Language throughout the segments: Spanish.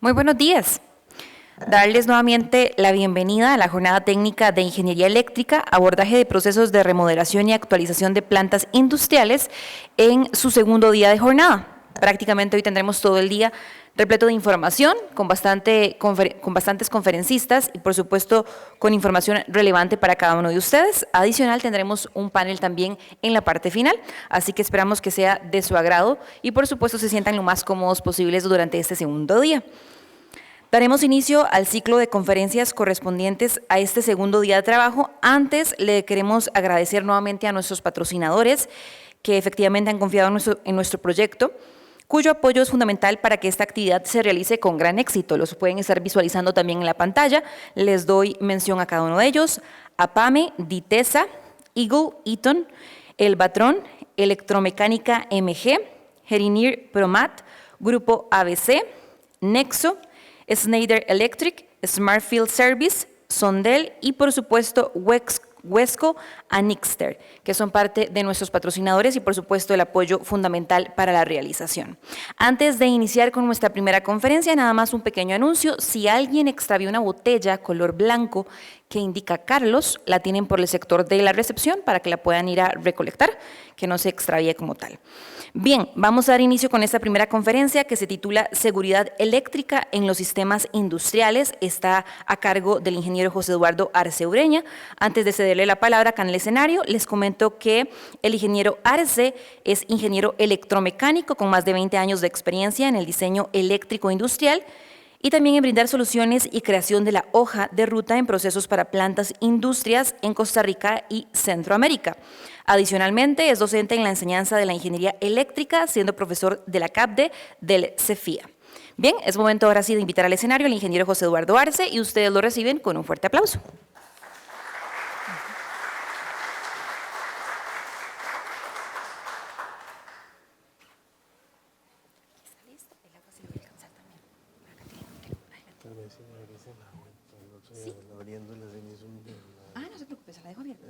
Muy buenos días. Darles nuevamente la bienvenida a la jornada técnica de Ingeniería Eléctrica, abordaje de procesos de remodelación y actualización de plantas industriales en su segundo día de jornada. Prácticamente hoy tendremos todo el día repleto de información, con bastantes conferencistas y por supuesto con información relevante para cada uno de ustedes. Adicional tendremos un panel también en la parte final, así que esperamos que sea de su agrado y por supuesto se sientan lo más cómodos posibles durante este segundo día. Daremos inicio al ciclo de conferencias correspondientes a este segundo día de trabajo. Antes le queremos agradecer nuevamente a nuestros patrocinadores que efectivamente han confiado en nuestro proyecto, cuyo apoyo es fundamental para que esta actividad se realice con gran éxito. Los pueden estar visualizando también en la pantalla. Les doy mención a cada uno de ellos: APAME, Ditesa, Eagle, Eaton, El Batrón, Electromecánica MG, Gerinir Promat, Grupo ABC, Nexo, Schneider Electric, Smartfield Service, Sondel y por supuesto Wesco Anixter, que son parte de nuestros patrocinadores y por supuesto el apoyo fundamental para la realización. Antes de iniciar con nuestra primera conferencia, nada más un pequeño anuncio: si alguien extravió una botella color blanco que indica Carlos, la tienen por el sector de la recepción para que la puedan ir a recolectar, que no se extravíe como tal. Bien, vamos a dar inicio con esta primera conferencia que se titula Seguridad Eléctrica en los Sistemas Industriales. Está a cargo del ingeniero José Eduardo Arce Ureña. Antes de cederle la palabra acá en el escenario, les comento que el ingeniero Arce es ingeniero electromecánico con más de 20 años de experiencia en el diseño eléctrico industrial y también en brindar soluciones y creación de la hoja de ruta en procesos para plantas industrias en Costa Rica y Centroamérica. Adicionalmente, es docente en la enseñanza de la ingeniería eléctrica, siendo profesor de la CAPDE del CEFIA. Bien, es momento ahora sí de invitar al escenario al ingeniero José Eduardo Arce y ustedes lo reciben con un fuerte aplauso. No se preocupe, se la dejo abierta.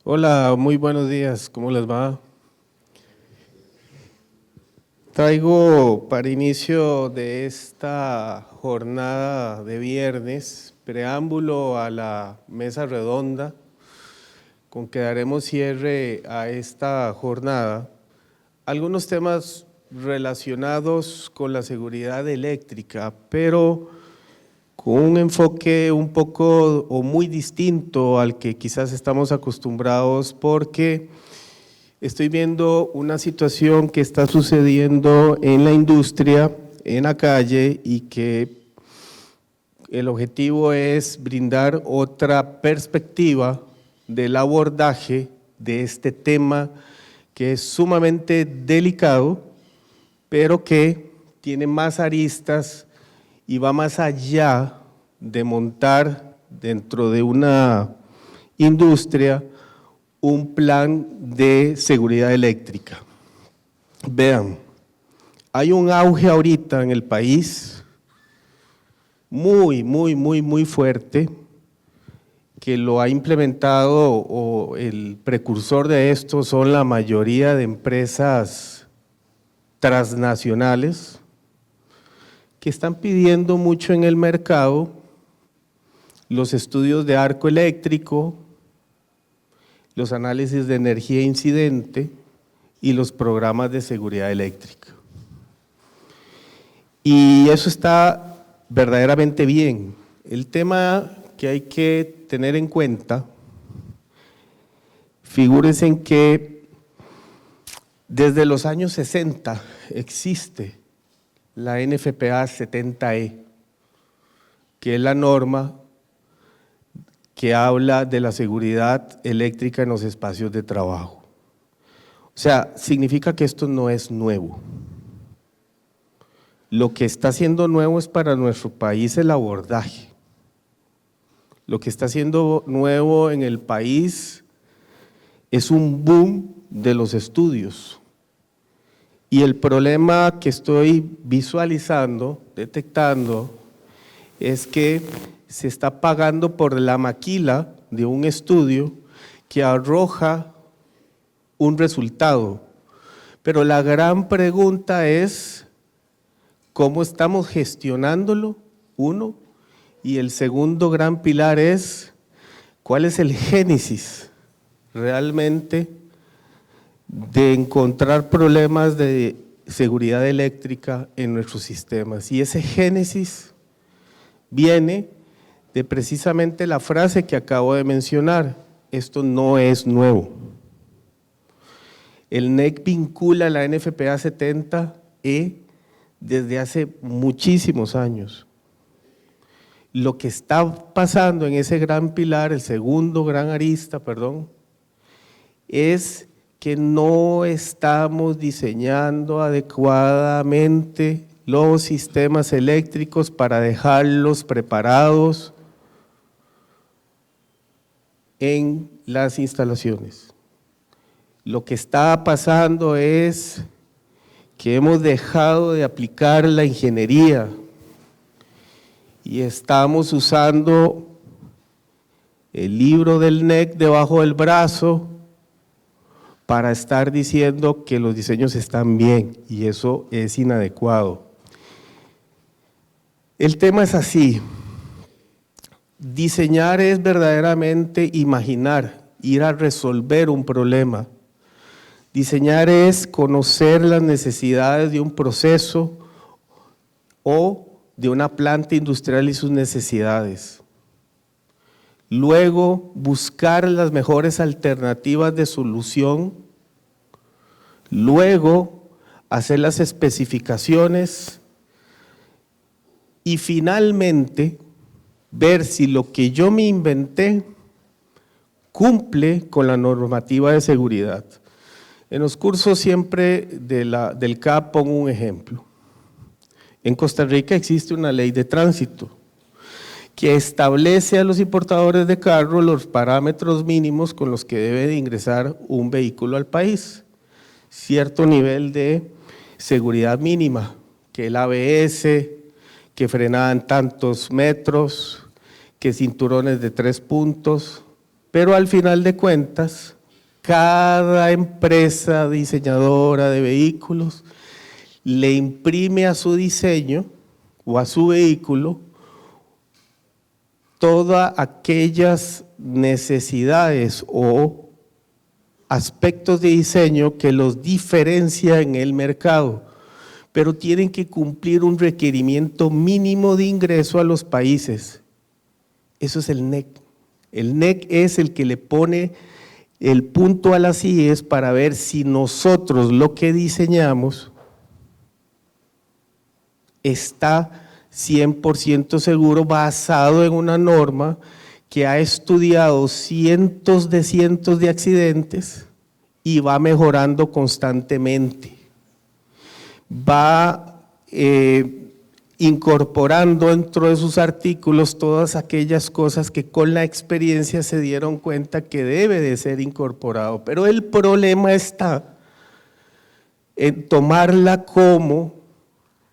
Hola, muy buenos días, ¿cómo les va? Traigo para inicio de esta jornada de viernes preámbulo a la mesa redonda con que daremos cierre a esta jornada, algunos temas relacionados con la seguridad eléctrica, pero con un enfoque un poco o muy distinto al que quizás estamos acostumbrados, porque estoy viendo una situación que está sucediendo en la industria, en la calle, y que el objetivo es brindar otra perspectiva del abordaje de este tema que es sumamente delicado, pero que tiene más aristas y va más allá de montar dentro de una industria un plan de seguridad eléctrica. Vean, hay un auge ahorita en el país muy fuerte, que lo ha implementado, o el precursor de esto son la mayoría de empresas transnacionales que están pidiendo mucho en el mercado los estudios de arco eléctrico, los análisis de energía incidente y los programas de seguridad eléctrica. Y eso está verdaderamente bien. El tema que hay que tener en cuenta, figúrense en que desde los años 60 existe la NFPA 70E, que es la norma que habla de la seguridad eléctrica en los espacios de trabajo. O sea, significa que esto no es nuevo. Lo que está siendo nuevo es para nuestro país el abordaje. Lo que está siendo nuevo en el país es un boom de los estudios. Y el problema que estoy visualizando, detectando, es que se está pagando por la maquila de un estudio que arroja un resultado, Pero la gran pregunta es, ¿cómo estamos gestionándolo? Uno. Y el segundo gran pilar es, ¿cuál es el génesis realmente de encontrar problemas de seguridad eléctrica en nuestros sistemas? Y ese génesis viene de precisamente la frase que acabo de mencionar: esto no es nuevo. El NEC vincula la NFPA 70E desde hace muchísimos años. Lo que está pasando en ese gran pilar, el segundo gran arista, es que no estamos diseñando adecuadamente los sistemas eléctricos para dejarlos preparados en las instalaciones. Lo que está pasando es que hemos dejado de aplicar la ingeniería y estamos usando el libro del NEC debajo del brazo para estar diciendo que los diseños están bien, y eso es inadecuado. El tema es así: diseñar es verdaderamente imaginar, ir a resolver un problema. Diseñar es conocer las necesidades de un proceso o de una planta industrial y sus necesidades. Luego, buscar las mejores alternativas de solución. Luego, hacer las especificaciones. Y finalmente, ver si lo que yo me inventé cumple con la normativa de seguridad. En los cursos siempre del CAP pongo un ejemplo. En Costa Rica existe una ley de tránsito que establece a los importadores de carros los parámetros mínimos con los que debe de ingresar un vehículo al país. Cierto nivel de seguridad mínima, que el ABS, que frenaban tantos metros, que cinturones de 3 puntos, pero al final de cuentas, cada empresa diseñadora de vehículos le imprime a su diseño o a su vehículo todas aquellas necesidades o aspectos de diseño que los diferencia en el mercado, pero tienen que cumplir un requerimiento mínimo de ingreso a los países. Eso es el NEC. El NEC es el que le pone el punto a las IES para ver si nosotros lo que diseñamos está 100% seguro, basado en una norma que ha estudiado cientos de accidentes y va mejorando constantemente. Va incorporando dentro de sus artículos todas aquellas cosas que con la experiencia se dieron cuenta que debe de ser incorporado. Pero el problema está en tomarla como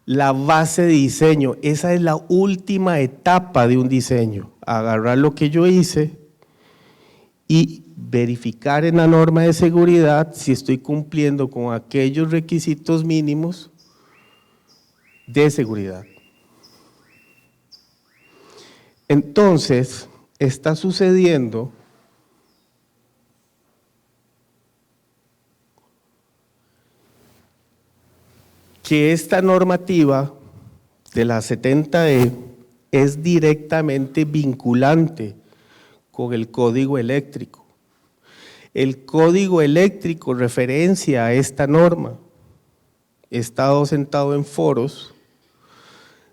la base de diseño. Esa es la última etapa de un diseño: agarrar lo que yo hice y verificar en la norma de seguridad si estoy cumpliendo con aquellos requisitos mínimos de seguridad. Entonces, está sucediendo que esta normativa de la 70E es directamente vinculante con el código eléctrico. El código eléctrico referencia a esta norma. He estado sentado en foros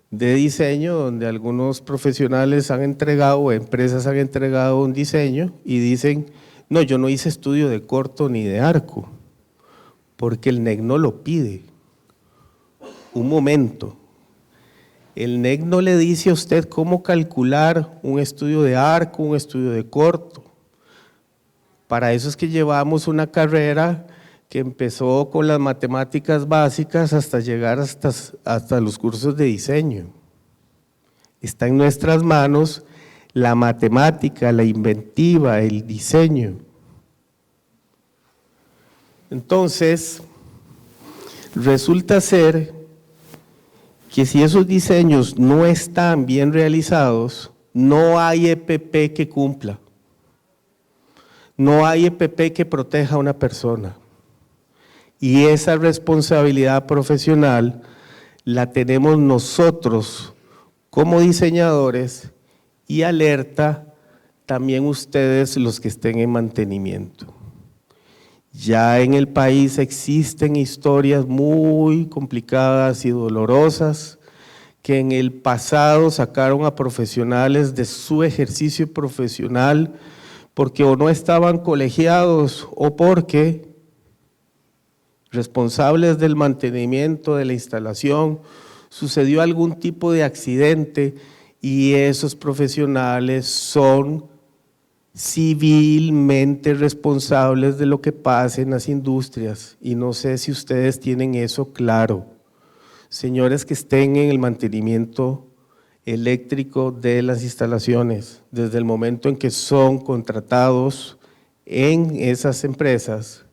de diseño donde algunos profesionales han entregado o empresas han entregado un diseño y dicen: no, yo no hice estudio de corto ni de arco, porque el NEC no lo pide. Un momento, el NEC no le dice a usted cómo calcular un estudio de arco, un estudio de corto. Para eso es que llevamos una carrera que empezó con las matemáticas básicas hasta llegar hasta los cursos de diseño. Está en nuestras manos la matemática, la inventiva, el diseño. Entonces, Resulta ser que si esos diseños no están bien realizados, no hay EPP que cumpla. No hay EPP que proteja a una persona. Y esa responsabilidad profesional la tenemos nosotros como diseñadores y alerta también ustedes los que estén en mantenimiento. Ya en el país existen historias muy complicadas y dolorosas que en el pasado sacaron a profesionales de su ejercicio profesional porque o no estaban colegiados o porque responsables del mantenimiento de la instalación sucedió algún tipo de accidente y esos profesionales son civilmente responsables de lo que pasa en las industrias y no sé si ustedes tienen eso claro. Señores que estén en el mantenimiento eléctrico de las instalaciones, desde el momento en que son contratados en esas empresas,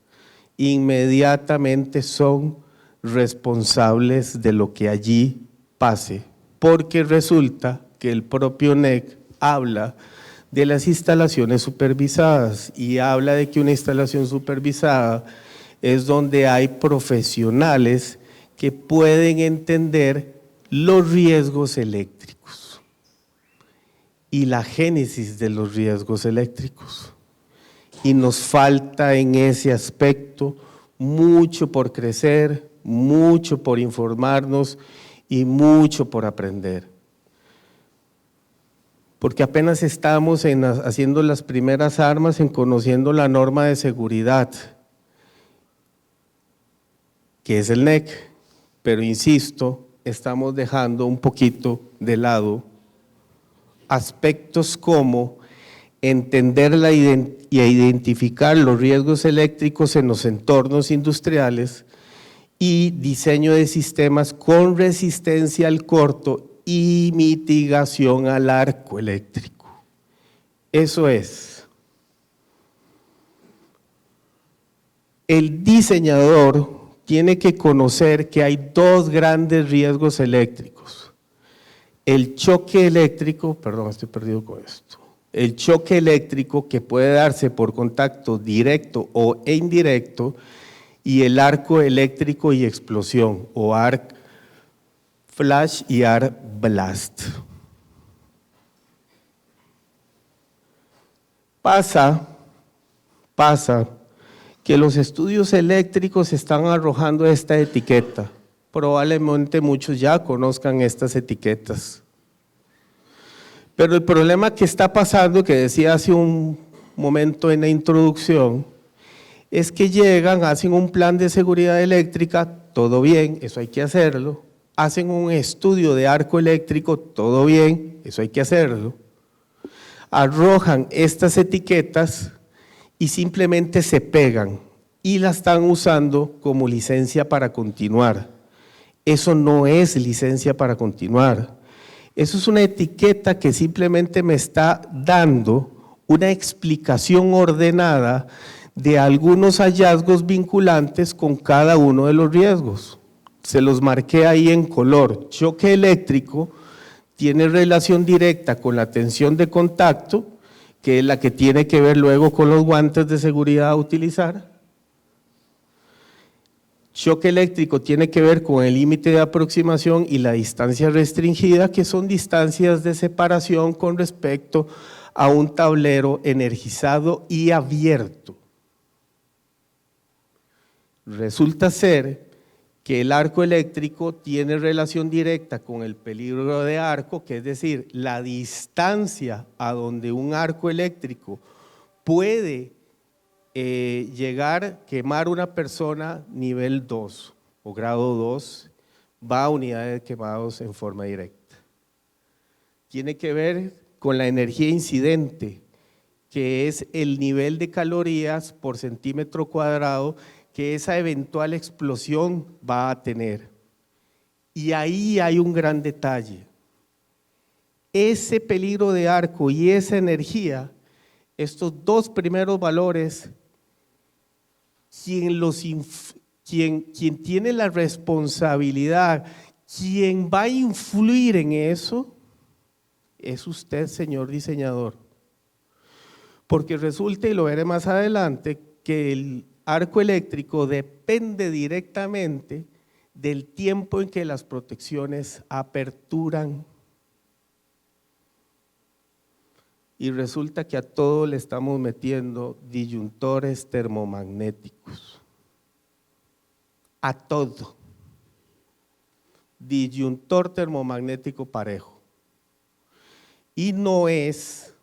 inmediatamente son responsables de lo que allí pase, porque resulta que el propio NEC habla de las instalaciones supervisadas y habla de que una instalación supervisada es donde hay profesionales que pueden entender los riesgos eléctricos y la génesis de los riesgos eléctricos. Y nos falta en ese aspecto mucho por crecer, mucho por informarnos y mucho por aprender. Porque apenas estamos haciendo las primeras armas en conociendo la norma de seguridad, que es el NEC, pero insisto, estamos dejando un poquito de lado aspectos como entender y identificar los riesgos eléctricos en los entornos industriales y diseño de sistemas con resistencia al corto y mitigación al arco eléctrico. Eso es. El diseñador tiene que conocer que hay dos grandes riesgos eléctricos. El choque eléctrico, perdón, estoy perdido con esto. El choque eléctrico que puede darse por contacto directo e indirecto y el arco eléctrico y explosión o arc flash y arc blast. Pasa que los estudios eléctricos están arrojando esta etiqueta. Probablemente muchos ya conozcan estas etiquetas. Pero el problema que está pasando, que decía hace un momento en la introducción, es que llegan, hacen un plan de seguridad eléctrica, todo bien, eso hay que hacerlo, hacen un estudio de arco eléctrico, todo bien, eso hay que hacerlo, arrojan estas etiquetas y simplemente se pegan y la están usando como licencia para continuar. Eso no es licencia para continuar. Eso es una etiqueta que simplemente me está dando una explicación ordenada de algunos hallazgos vinculantes con cada uno de los riesgos. Se los marqué ahí en color. Choque eléctrico tiene relación directa con la tensión de contacto, que es la que tiene que ver luego con los guantes de seguridad a utilizar. Choque eléctrico tiene que ver con el límite de aproximación y la distancia restringida, que son distancias de separación con respecto a un tablero energizado y abierto. Resulta ser que el arco eléctrico tiene relación directa con el peligro de arco, que es decir, la distancia a donde un arco eléctrico puede llegar, quemar una persona nivel 2 o grado 2, va a unidades de quemados en forma directa. Tiene que ver con la energía incidente, que es el nivel de calorías por centímetro cuadrado que esa eventual explosión va a tener. Y ahí hay un gran detalle. Ese peligro de arco y esa energía, estos dos primeros valores, quien los quien tiene la responsabilidad, quien va a influir en eso, es usted, señor diseñador. Porque resulta, y lo veré más adelante, que el arco eléctrico depende directamente del tiempo en que las protecciones aperturan. Y resulta que a todo le estamos metiendo disyuntores termomagnéticos. A todo. Disyuntor termomagnético parejo. Y no es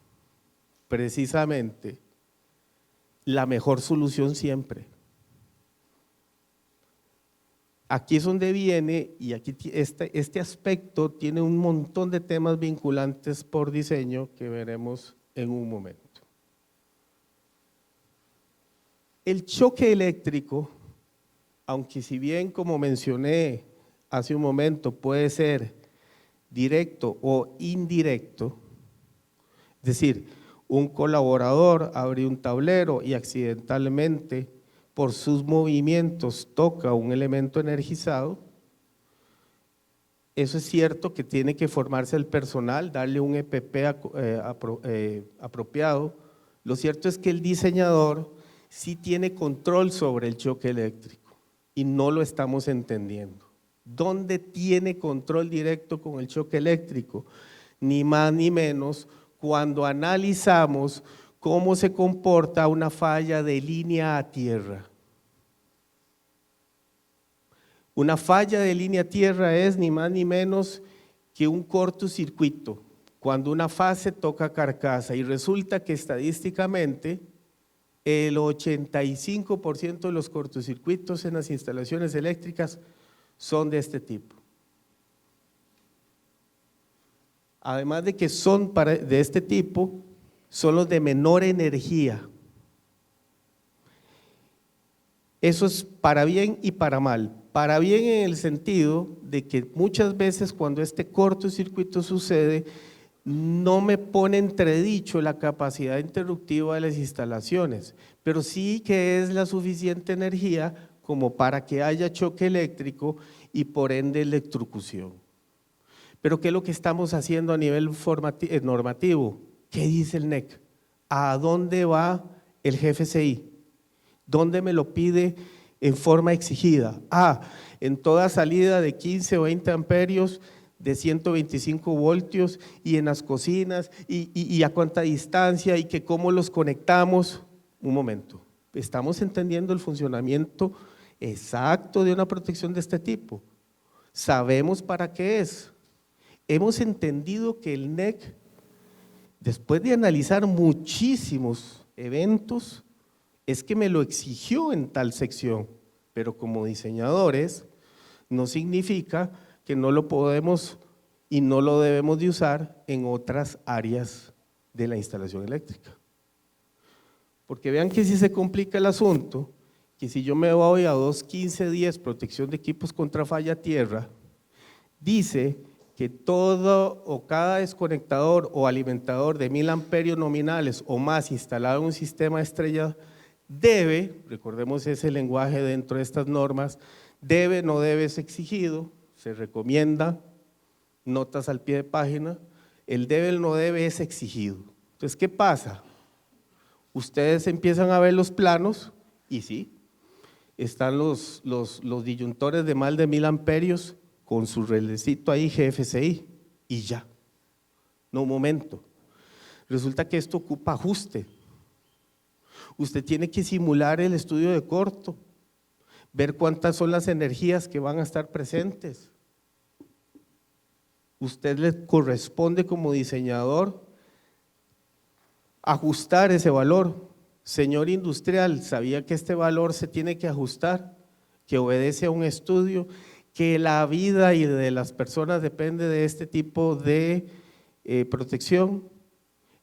precisamente la mejor solución siempre. Aquí es donde viene, y aquí este aspecto tiene un montón de temas vinculantes por diseño que veremos en un momento. El choque eléctrico, aunque si bien como mencioné hace un momento puede ser directo o indirecto, es decir, un colaborador abre un tablero y accidentalmente por sus movimientos toca un elemento energizado, eso es cierto que tiene que formarse el personal, darle un EPP apropiado. Lo cierto es que el diseñador sí tiene control sobre el choque eléctrico y no lo estamos entendiendo. ¿Dónde tiene control directo con el choque eléctrico? Ni más ni menos cuando analizamos cómo se comporta una falla de línea a tierra. Una falla de línea a tierra es ni más ni menos que un cortocircuito, cuando una fase toca carcasa y resulta que estadísticamente el 85% de los cortocircuitos en las instalaciones eléctricas son de este tipo. Además de que son de este tipo, son los de menor energía. Eso es para bien y para mal. Para bien en el sentido de que muchas veces cuando este cortocircuito sucede, no me pone entredicho la capacidad interruptiva de las instalaciones, pero sí que es la suficiente energía como para que haya choque eléctrico y por ende electrocución. Pero ¿qué es lo que estamos haciendo a nivel normativo? ¿Qué dice el NEC? ¿A dónde va el GFCI? ¿Dónde me lo pide en forma exigida? En toda salida de 15 o 20 amperios de 125 voltios y en las cocinas y a cuánta distancia y que cómo los conectamos. Un momento, ¿estamos entendiendo el funcionamiento exacto de una protección de este tipo? ¿Sabemos para qué es? Hemos entendido que el NEC, después de analizar muchísimos eventos, es que me lo exigió en tal sección, pero como diseñadores no significa que no lo podemos y no lo debemos de usar en otras áreas de la instalación eléctrica. Porque vean que si se complica el asunto, que si yo me voy a 2.15.10 protección de equipos contra falla tierra, dice que todo o cada desconectador o alimentador de 1000 amperios nominales o más instalado en un sistema estrella debe, recordemos ese lenguaje dentro de estas normas, debe, no debe es exigido, se recomienda, notas al pie de página, el debe, el no debe es exigido. Entonces, ¿qué pasa? Ustedes empiezan a ver los planos y sí, están los disyuntores de más de 1000 amperios con su relecito ahí GFCI y ya. No, un momento, resulta que esto ocupa ajuste. Usted tiene que simular el estudio de corto, ver cuántas son las energías que van a estar presentes. Usted le corresponde como diseñador ajustar ese valor. Señor industrial, ¿sabía que este valor se tiene que ajustar? Que obedece a un estudio, que la vida y de las personas depende de este tipo de protección.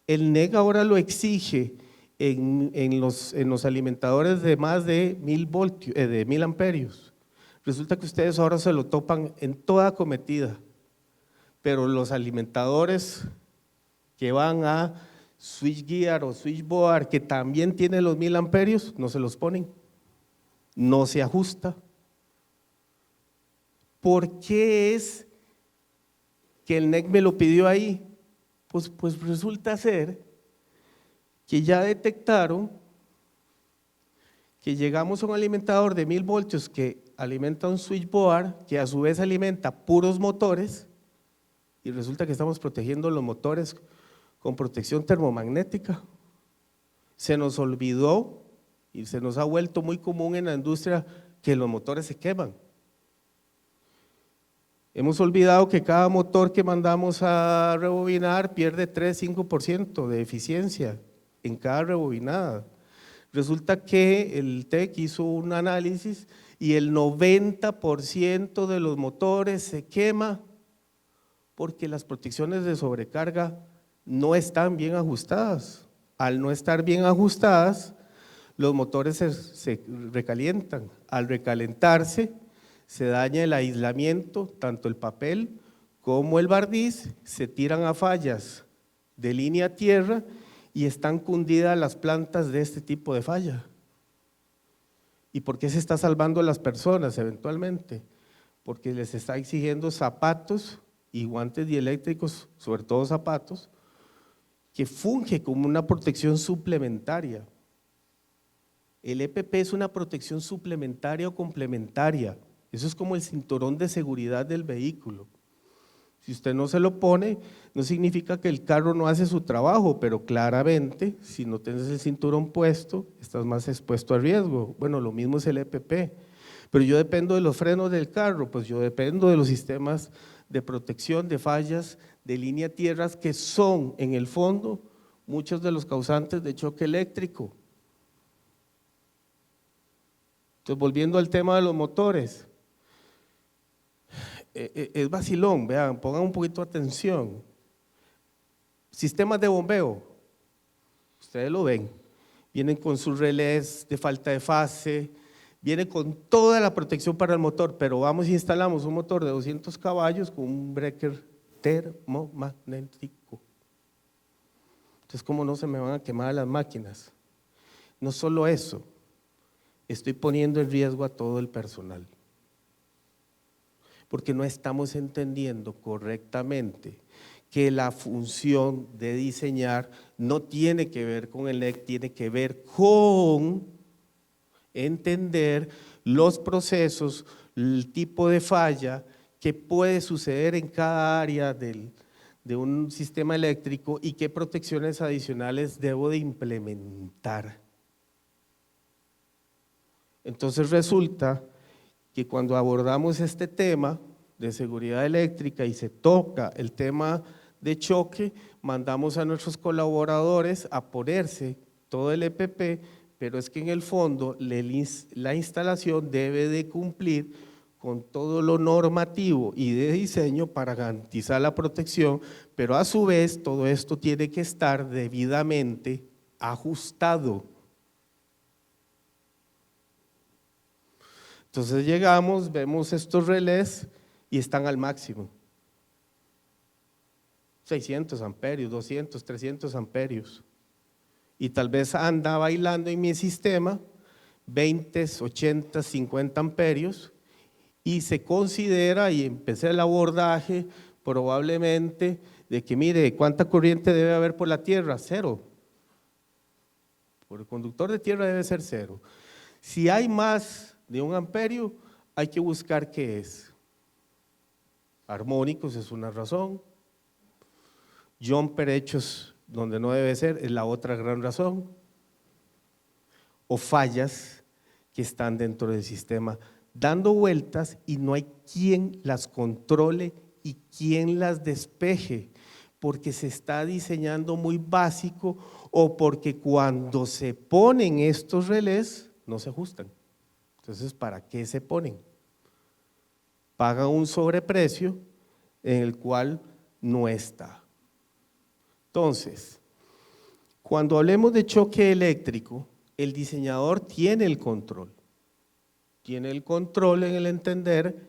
El NEC ahora lo exige en los alimentadores de más de 1000 amperios. Resulta que ustedes ahora se lo topan en toda cometida, pero los alimentadores que van a switchgear o switchboard, que también tienen los 1000 amperios, no se los ponen, no se ajusta. ¿por qué es que el NEC me lo pidió ahí? Pues resulta ser que ya detectaron que llegamos a un alimentador de 1000 voltios que alimenta un switchboard que a su vez alimenta puros motores y resulta que estamos protegiendo los motores con protección termomagnética. Se nos olvidó y se nos ha vuelto muy común en la industria que los motores se queman. Hemos olvidado que cada motor que mandamos a rebobinar pierde 3–5% de eficiencia en cada rebobinada. Resulta que el TEC hizo un análisis y el 90% de los motores se quema porque las protecciones de sobrecarga no están bien ajustadas. Al no estar bien ajustadas, los motores se recalientan. Al recalentarse, se daña el aislamiento, tanto el papel como el barniz, se tiran a fallas de línea tierra y están cundidas las plantas de este tipo de falla. ¿Y por qué se está salvando a las personas eventualmente? Porque les está exigiendo zapatos y guantes dieléctricos, sobre todo zapatos, que funge como una protección suplementaria. El EPP es una protección suplementaria o complementaria. Eso es como el cinturón de seguridad del vehículo. Si usted no se lo pone, no significa que el carro no hace su trabajo, pero claramente, si no tienes el cinturón puesto, estás más expuesto a riesgo. Bueno, lo mismo es el EPP. Pero yo dependo de los frenos del carro, pues yo dependo de los sistemas de protección de fallas de línea tierras que son, en el fondo, muchos de los causantes de choque eléctrico. Entonces, volviendo al tema de los motores, es vacilón, vean, pongan un poquito de atención. Sistemas de bombeo, ustedes lo ven, vienen con sus relés de falta de fase, vienen con toda la protección para el motor, pero vamos y instalamos un motor de 200 caballos con un breaker termomagnético. Entonces, ¿cómo no se me van a quemar las máquinas? No solo eso, estoy poniendo en riesgo a todo el personal, porque no estamos entendiendo correctamente que la función de diseñar no tiene que ver con el NEC, tiene que ver con entender los procesos, el tipo de falla que puede suceder en cada área de un sistema eléctrico y qué protecciones adicionales debo de implementar. Entonces resulta que cuando abordamos este tema de seguridad eléctrica y se toca el tema de choque, mandamos a nuestros colaboradores a ponerse todo el EPP, pero es que en el fondo la instalación debe de cumplir con todo lo normativo y de diseño para garantizar la protección, pero a su vez todo esto tiene que estar debidamente ajustado. Entonces llegamos, vemos estos relés y están al máximo. 600 amperios, 200, 300 amperios. Y tal vez anda bailando en mi sistema 20, 80, 50 amperios y se considera, y empecé el abordaje probablemente de que mire, ¿cuánta corriente debe haber por la tierra? 0. Por el conductor de tierra debe ser 0. Si hay más de 1 amperio, hay que buscar qué es. Armónicos es una razón, jumper hechos donde no debe ser es la otra gran razón, o fallas que están dentro del sistema dando vueltas y no hay quien las controle y quien las despeje, porque se está diseñando muy básico o porque cuando se ponen estos relés no se ajustan. Entonces, ¿para qué se ponen? Pagan un sobreprecio en el cual no está. Entonces, cuando hablemos de choque eléctrico, el diseñador tiene el control. Tiene el control en el entender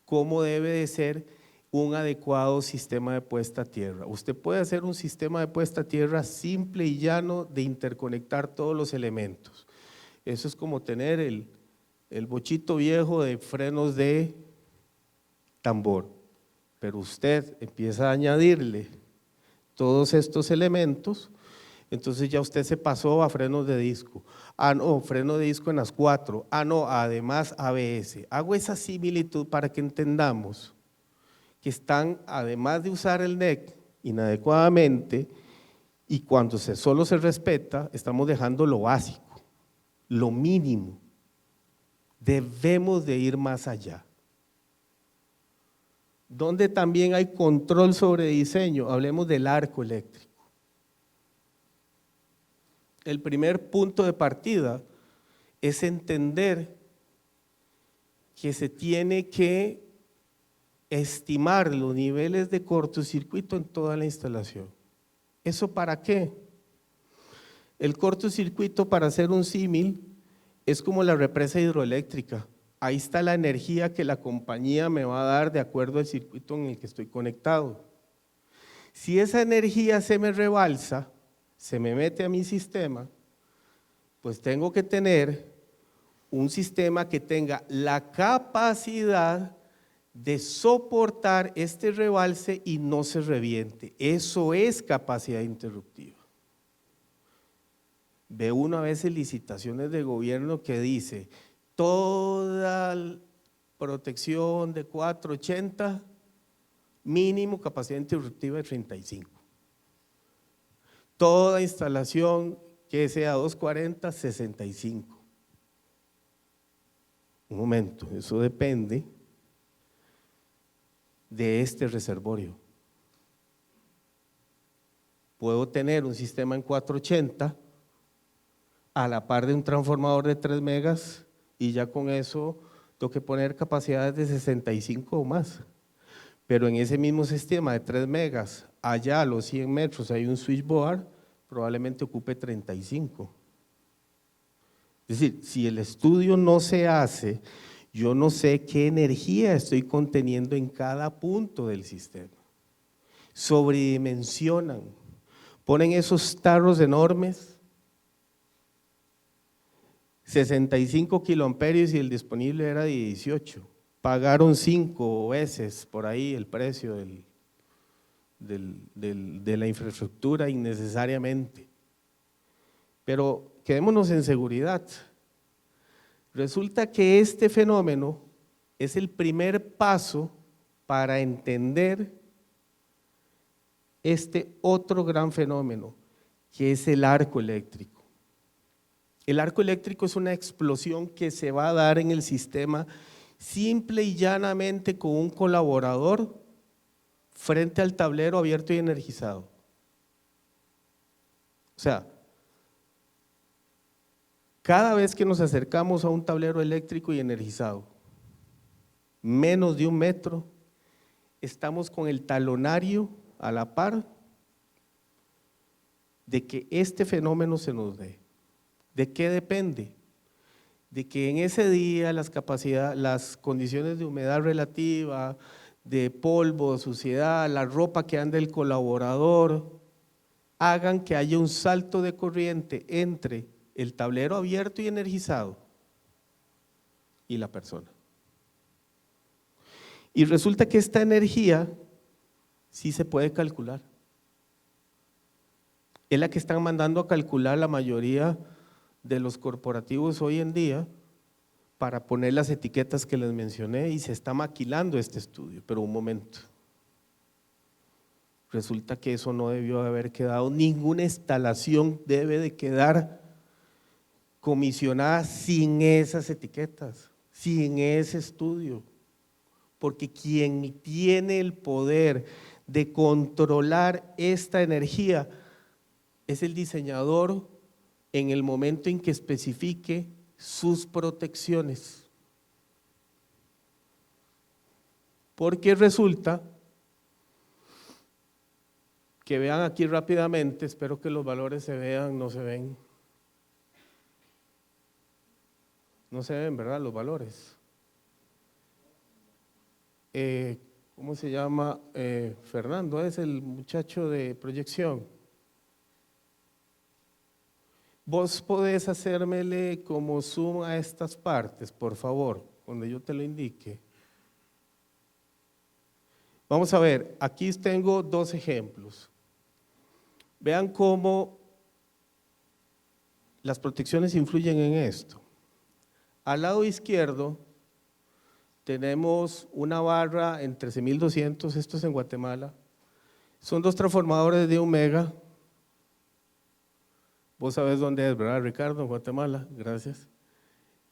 cómo debe de ser un adecuado sistema de puesta a tierra. Usted puede hacer un sistema de puesta a tierra simple y llano de interconectar todos los elementos. Eso es como tener el bochito viejo de frenos de tambor, pero usted empieza a añadirle todos estos elementos, entonces ya usted se pasó a frenos de disco. Ah, no, freno de disco en las 4. Ah, no, además ABS. Hago esa similitud para que entendamos que están, además de usar el NEC inadecuadamente, y cuando solo se respeta, estamos dejando lo básico, lo mínimo. Debemos de ir más allá. Donde también hay control sobre diseño, hablemos del arco eléctrico. El primer punto de partida es entender que se tiene que estimar los niveles de cortocircuito en toda la instalación. ¿Eso para qué? El cortocircuito, para hacer un símil, es como la represa hidroeléctrica. Ahí está la energía que la compañía me va a dar de acuerdo al circuito en el que estoy conectado. Si esa energía se me rebalsa, se me mete a mi sistema, pues tengo que tener un sistema que tenga la capacidad de soportar este rebalse y no se reviente. Eso es capacidad interruptiva. Ve uno a veces licitaciones de gobierno que dice toda protección de 480, mínimo capacidad interruptiva de 35. Toda instalación que sea 240, 65. Un momento, eso depende de este reservorio. Puedo tener un sistema en 480 a la par de un transformador de 3 megas y ya con eso tengo que poner capacidades de 65 o más. Pero en ese mismo sistema de 3 megas, allá a los 100 metros hay un switchboard, probablemente ocupe 35. Es decir, si el estudio no se hace, yo no sé qué energía estoy conteniendo en cada punto del sistema. Sobredimensionan, ponen esos tarros enormes, 65 kiloamperios y el disponible era de 18. Pagaron 5 veces por ahí el precio de la infraestructura innecesariamente. Pero quedémonos en seguridad. Resulta que este fenómeno es el primer paso para entender este otro gran fenómeno, que es el arco eléctrico. El arco eléctrico es una explosión que se va a dar en el sistema simple y llanamente con un colaborador frente al tablero abierto y energizado. O sea, cada vez que nos acercamos a un tablero eléctrico y energizado, menos de 1 metro, estamos con el talonario a la par de que este fenómeno se nos dé. ¿De qué depende? De que en ese día las condiciones de humedad relativa, de polvo, suciedad, la ropa que anda el colaborador, hagan que haya un salto de corriente entre el tablero abierto y energizado y la persona. Y resulta que esta energía sí se puede calcular. Es la que están mandando a calcular la mayoría de los corporativos hoy en día para poner las etiquetas que les mencioné, y se está maquilando este estudio. Pero un momento, resulta que eso no debió haber quedado, ninguna instalación debe de quedar comisionada sin esas etiquetas, sin ese estudio, porque quien tiene el poder de controlar esta energía es el diseñador en el momento en que especifique sus protecciones. Porque resulta que vean aquí rápidamente, espero que los valores se vean, no se ven. No se ven, ¿verdad? Los valores. ¿Cómo se llama? Fernando, es el muchacho de proyección. Vos podés hacérmele como zoom a estas partes, por favor, cuando yo te lo indique. Vamos a ver, aquí tengo dos ejemplos. Vean cómo las protecciones influyen en esto. Al lado izquierdo tenemos una barra en 13.200, esto es en Guatemala. Son dos transformadores de 1 mega. Vos sabés dónde es, ¿verdad, Ricardo? En Guatemala, gracias.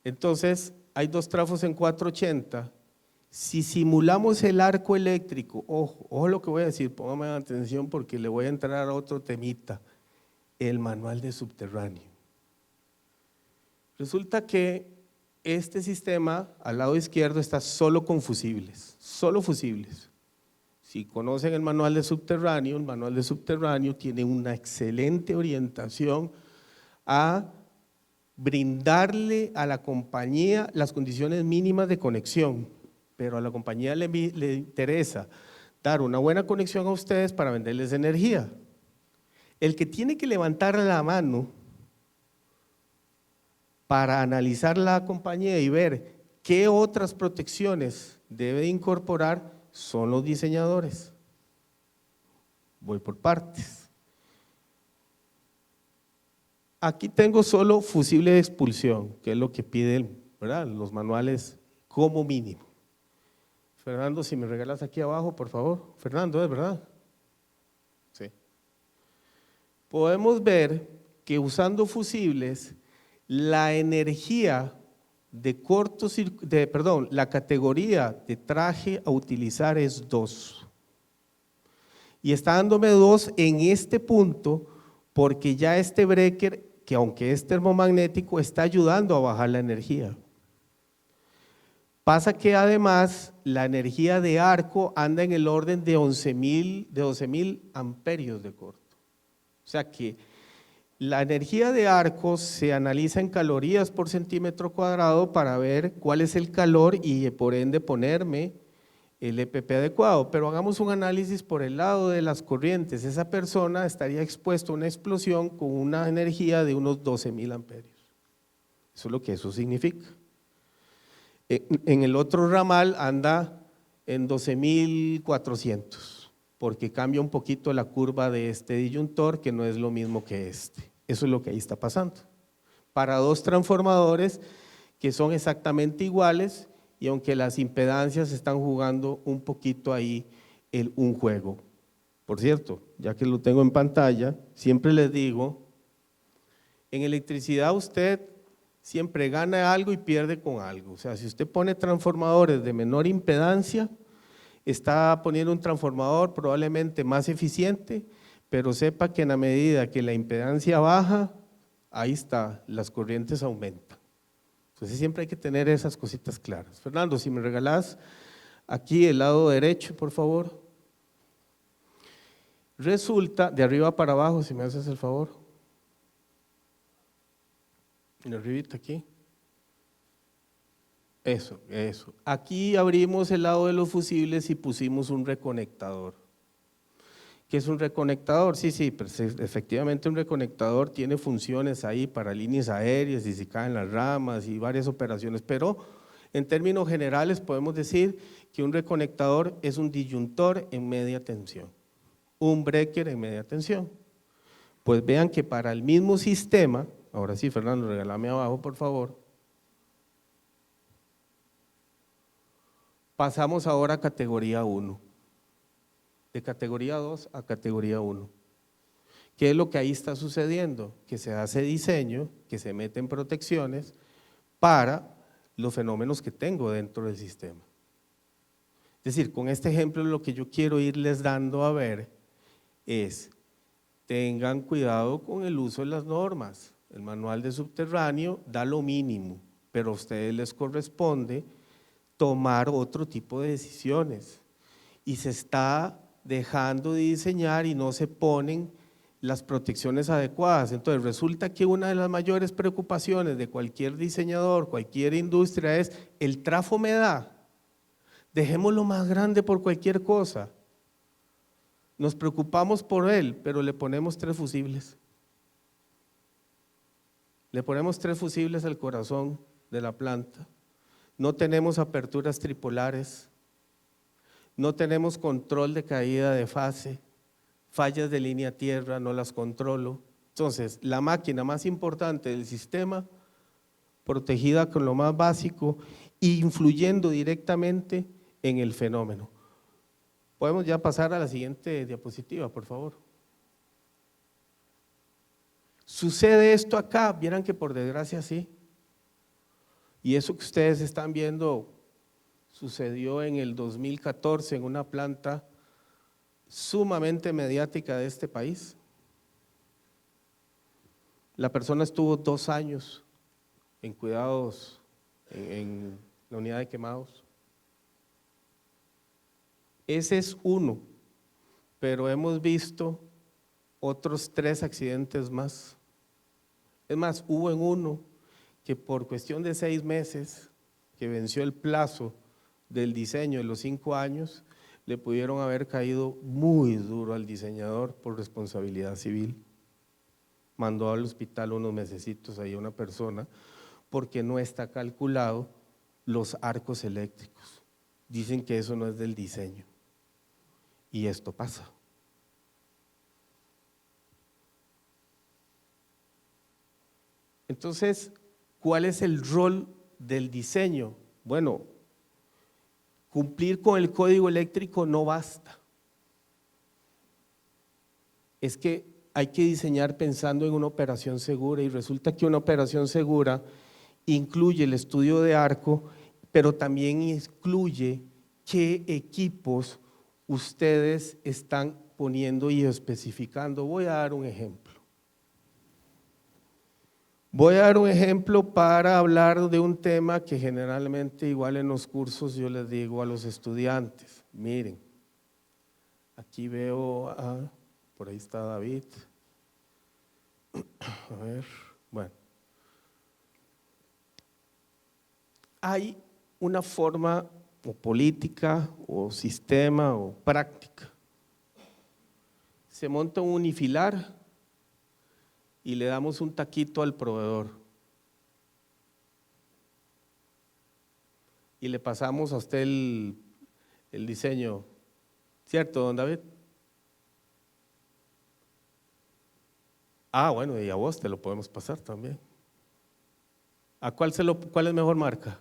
Entonces, hay dos trafos en 480. Si simulamos el arco eléctrico, ojo lo que voy a decir, póngame atención porque le voy a entrar a otro temita, el manual de subterráneo. Resulta que este sistema al lado izquierdo está solo con fusibles, solo fusibles. Si conocen el manual de subterráneo tiene una excelente orientación a brindarle a la compañía las condiciones mínimas de conexión, pero a la compañía le interesa dar una buena conexión a ustedes para venderles energía. El que tiene que levantar la mano para analizar la compañía y ver qué otras protecciones debe incorporar son los diseñadores. Voy por partes. Aquí tengo solo fusible de expulsión, que es lo que piden, ¿verdad?, los manuales como mínimo. Fernando, si me regalas aquí abajo, por favor. Fernando, ¿es verdad? Sí. Podemos ver que usando fusibles, la energía la categoría de traje a utilizar es 2. Y está dándome 2 en este punto porque ya este breaker, que aunque es termomagnético, está ayudando a bajar la energía. Pasa que además la energía de arco anda en el orden de 12.000 amperios de corto. O sea que la energía de arco se analiza en calorías por centímetro cuadrado para ver cuál es el calor y por ende ponerme el EPP adecuado, pero hagamos un análisis por el lado de las corrientes. Esa persona estaría expuesto a una explosión con una energía de unos 12.000 amperios. Eso es lo que eso significa. En el otro ramal anda en 12.400, porque cambia un poquito la curva de este disyuntor, que no es lo mismo que este. Eso es lo que ahí está pasando. Para dos transformadores que son exactamente iguales, y aunque las impedancias están jugando un poquito ahí un juego. Por cierto, ya que lo tengo en pantalla, siempre les digo, en electricidad usted siempre gana algo y pierde con algo. O sea, si usted pone transformadores de menor impedancia, está poniendo un transformador probablemente más eficiente, pero sepa que en la medida que la impedancia baja, ahí está, las corrientes aumentan. Entonces siempre hay que tener esas cositas claras. Fernando, si me regalás aquí el lado derecho, por favor. Resulta, de arriba para abajo, si me haces el favor. En arribita aquí. Eso. Aquí abrimos el lado de los fusibles y pusimos un reconectador. ¿Qué es un reconectador? Sí, pues efectivamente un reconectador tiene funciones ahí para líneas aéreas y si caen las ramas y varias operaciones, pero en términos generales podemos decir que un reconectador es un disyuntor en media tensión, un breaker en media tensión. Pues vean que para el mismo sistema, ahora sí Fernando, regálame abajo por favor, pasamos ahora a categoría 1. De categoría 2 a categoría 1. ¿Qué es lo que ahí está sucediendo? Que se hace diseño, que se meten protecciones para los fenómenos que tengo dentro del sistema. Es decir, con este ejemplo lo que yo quiero irles dando a ver es, tengan cuidado con el uso de las normas. El manual de subterráneo da lo mínimo, pero a ustedes les corresponde tomar otro tipo de decisiones y se está dejando de diseñar y no se ponen las protecciones adecuadas. Entonces resulta que una de las mayores preocupaciones de cualquier diseñador, cualquier industria es el trafo me da, dejémoslo más grande por cualquier cosa. Nos preocupamos por él, pero le ponemos 3 fusibles. Le ponemos 3 fusibles al corazón de la planta. No tenemos aperturas tripolares. no tenemos control de caída de fase, fallas de línea tierra, no las controlo. Entonces, la máquina más importante del sistema, protegida con lo más básico e influyendo directamente en el fenómeno. Podemos ya pasar a la siguiente diapositiva, por favor. ¿Sucede esto acá? Vieran que por desgracia sí. Y eso que ustedes están viendo sucedió en el 2014 en una planta sumamente mediática de este país. La persona estuvo 2 años en cuidados en la unidad de quemados. Ese es uno, pero hemos visto otros 3 accidentes más. Es más, hubo en uno que por cuestión de 6 meses, que venció el plazo del diseño de los 5 años, le pudieron haber caído muy duro al diseñador por responsabilidad civil. Mandó al hospital unos mesecitos ahí a una persona porque no está calculado los arcos eléctricos. Dicen que eso no es del diseño y esto pasa. Entonces, ¿cuál es el rol del diseño? Bueno, cumplir con el código eléctrico no basta. Es que hay que diseñar pensando en una operación segura y resulta que una operación segura incluye el estudio de arco, pero también incluye qué equipos ustedes están poniendo y especificando. Voy a dar un ejemplo. Voy a dar un ejemplo para hablar de un tema que generalmente igual en los cursos yo les digo a los estudiantes. Miren, aquí veo, por ahí está David. A ver, bueno. Hay una forma o política o sistema o práctica. Se monta un unifilar y le damos un taquito al proveedor. Y le pasamos a usted el diseño, ¿cierto, don David? Bueno, y a vos te lo podemos pasar también. ¿A cuál es mejor marca?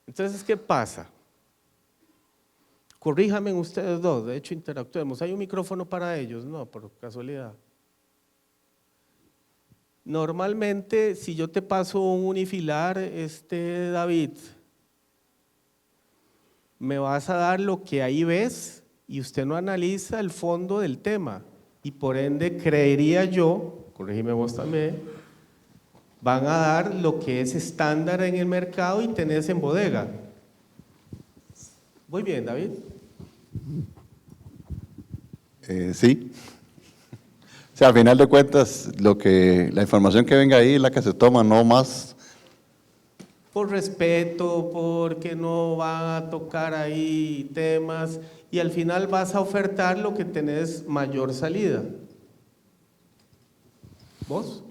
Entonces, ¿qué pasa? Corríjanme ustedes dos, de hecho interactuemos. ¿Hay un micrófono para ellos? No, por casualidad. Normalmente, si yo te paso un unifilar, David, me vas a dar lo que ahí ves y usted no analiza el fondo del tema y por ende creería yo, corrígeme vos también, van a dar lo que es estándar en el mercado y tenés en bodega. Muy bien, David. Sí. O sea, al final de cuentas, la información que venga ahí es la que se toma, no más. Por respeto, porque no van a tocar ahí temas y al final vas a ofertar lo que tenés mayor salida. ¿Vos?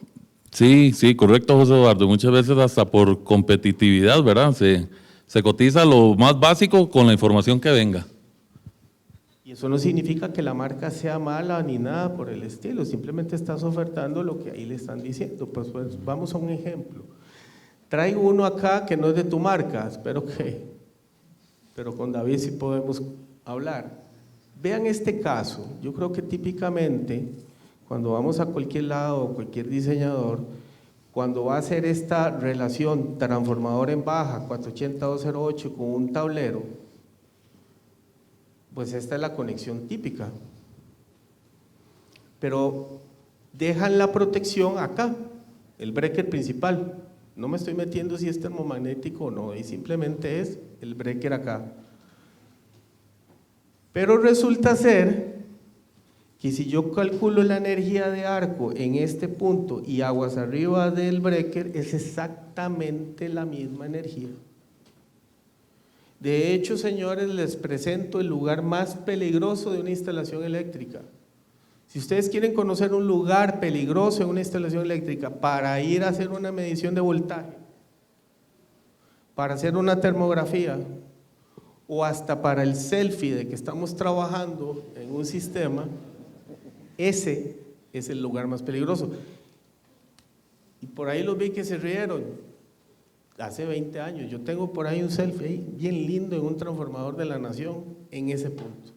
Sí, correcto, José Eduardo. Muchas veces hasta por competitividad, ¿verdad? Se cotiza lo más básico con la información que venga. Y eso no significa que la marca sea mala ni nada por el estilo, simplemente estás ofertando lo que ahí le están diciendo. Pues vamos a un ejemplo. Traigo uno acá que no es de tu marca, pero con David sí podemos hablar. Vean este caso, yo creo que típicamente cuando vamos a cualquier lado, cualquier diseñador, cuando va a hacer esta relación transformador en baja 480-208 con un tablero, pues esta es la conexión típica. Pero dejan la protección acá, el breaker principal. No me estoy metiendo si es termomagnético o no, y simplemente es el breaker acá. Pero resulta ser que si yo calculo la energía de arco en este punto y aguas arriba del breaker, es exactamente la misma energía. De hecho, señores, les presento el lugar más peligroso de una instalación eléctrica. Si ustedes quieren conocer un lugar peligroso en una instalación eléctrica para ir a hacer una medición de voltaje, para hacer una termografía o hasta para el selfie de que estamos trabajando en un sistema, ese es el lugar más peligroso. Y por ahí los vi que se rieron, hace 20 años, yo tengo por ahí un selfie ahí, bien lindo en un transformador de la Nación, en ese punto.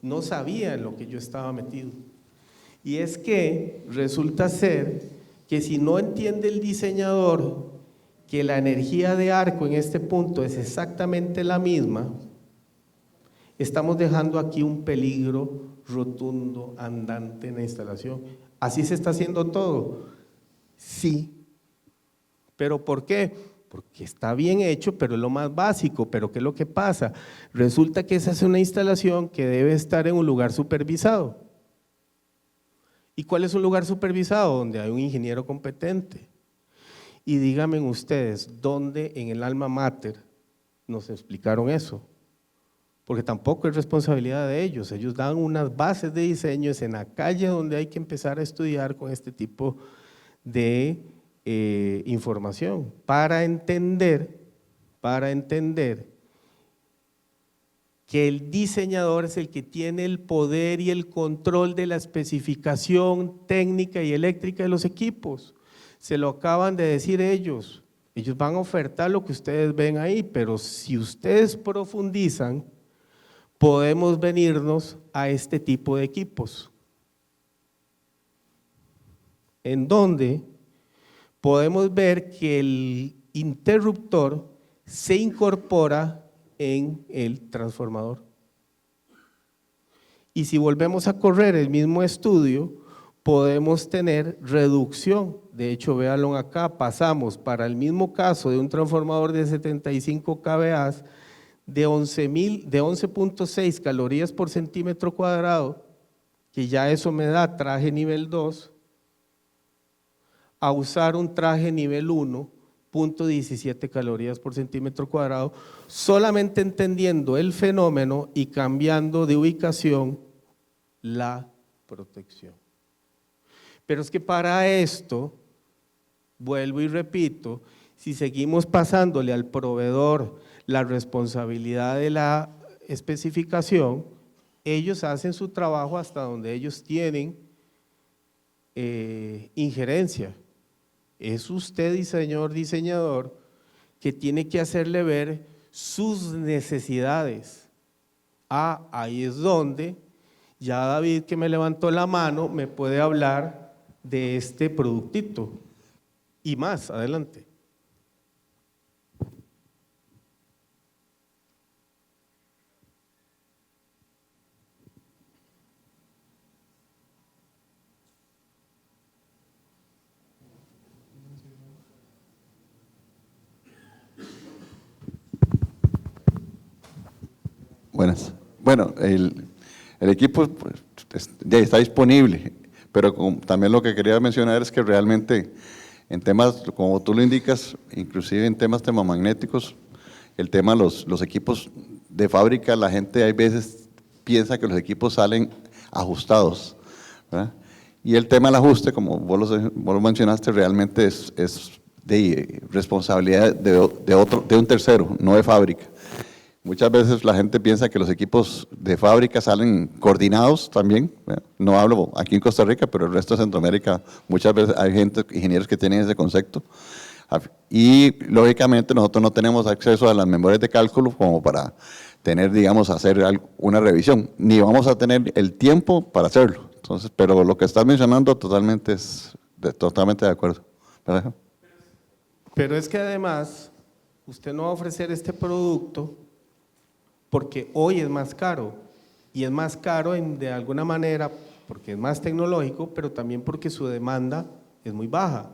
No sabía en lo que yo estaba metido. Y es que resulta ser que si no entiende el diseñador que la energía de arco en este punto es exactamente la misma, estamos dejando aquí un peligro rotundo, andante en la instalación. ¿Así se está haciendo todo? Sí. ¿Pero por qué? Porque está bien hecho, pero es lo más básico. ¿Pero qué es lo que pasa? Resulta que esa es una instalación que debe estar en un lugar supervisado. ¿Y cuál es un lugar supervisado? Donde hay un ingeniero competente. Y díganme ustedes, ¿dónde en el alma mater nos explicaron eso? Porque tampoco es responsabilidad de ellos. Ellos dan unas bases de diseño, es en la calle donde hay que empezar a estudiar con este tipo de información para entender que el diseñador es el que tiene el poder y el control de la especificación técnica y eléctrica de los equipos. Se lo acaban de decir ellos van a ofertar lo que ustedes ven ahí, pero si ustedes profundizan, podemos venirnos a este tipo de equipos, en donde podemos ver que el interruptor se incorpora en el transformador. Y si volvemos a correr el mismo estudio, podemos tener reducción. De hecho, véanlo acá, pasamos para el mismo caso de un transformador de 75 kVA de 11.6 calorías por centímetro cuadrado, que ya eso me da traje nivel 2, a usar un traje nivel 1, 0.17 calorías por centímetro cuadrado, solamente entendiendo el fenómeno y cambiando de ubicación la protección. Pero es que para esto, vuelvo y repito, si seguimos pasándole al proveedor la responsabilidad de la especificación, ellos hacen su trabajo hasta donde ellos tienen injerencia. Es usted, señor diseñador, que tiene que hacerle ver sus necesidades. Ahí es donde ya David, que me levantó la mano, me puede hablar de este productito y más adelante. Buenas. Bueno, el equipo ya está disponible, pero también lo que quería mencionar es que realmente en temas, como tú lo indicas, inclusive en temas termomagnéticos, el tema de los equipos de fábrica, la gente hay veces piensa que los equipos salen ajustados, ¿verdad? Y el tema del ajuste, como vos lo mencionaste, realmente es de responsabilidad de un tercero, no de fábrica. Muchas veces la gente piensa que los equipos de fábrica salen coordinados también. No hablo aquí en Costa Rica, pero el resto de Centroamérica muchas veces hay ingenieros que tienen ese concepto. Y lógicamente nosotros no tenemos acceso a las memorias de cálculo como para tener, digamos, hacer una revisión, ni vamos a tener el tiempo para hacerlo. Entonces, pero lo que estás mencionando totalmente de acuerdo, ¿verdad? Pero es que además, usted no va a ofrecer este producto porque hoy es más caro, y es más caro de alguna manera porque es más tecnológico, pero también porque su demanda es muy baja.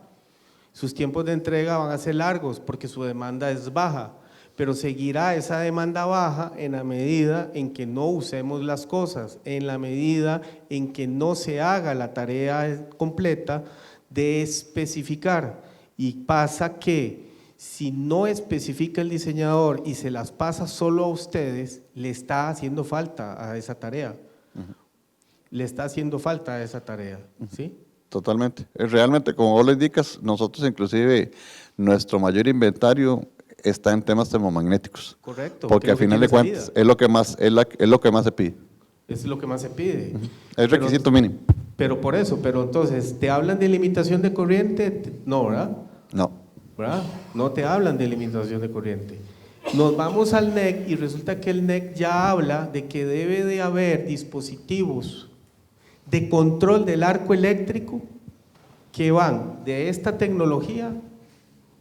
Sus tiempos de entrega van a ser largos porque su demanda es baja, pero seguirá esa demanda baja en la medida en que no usemos las cosas, en la medida en que no se haga la tarea completa de especificar. Y pasa que si no especifica el diseñador y se las pasa solo a ustedes, le está haciendo falta a esa tarea. Le está haciendo falta a esa tarea, ¿sí? Totalmente. Realmente, como vos lo indicas, nosotros inclusive nuestro mayor inventario está en temas termomagnéticos. Correcto. Porque que al final de tiene cuentas salida. es lo que más, es lo que más se pide. Es lo que más se pide. Es requisito mínimo. Pero por eso, pero entonces, ¿te hablan de limitación de corriente? No, ¿verdad? No. ¿Verdad? No te hablan de limitación de corriente. Nos vamos al NEC y resulta que el NEC ya habla de que debe de haber dispositivos de control del arco eléctrico que van de esta tecnología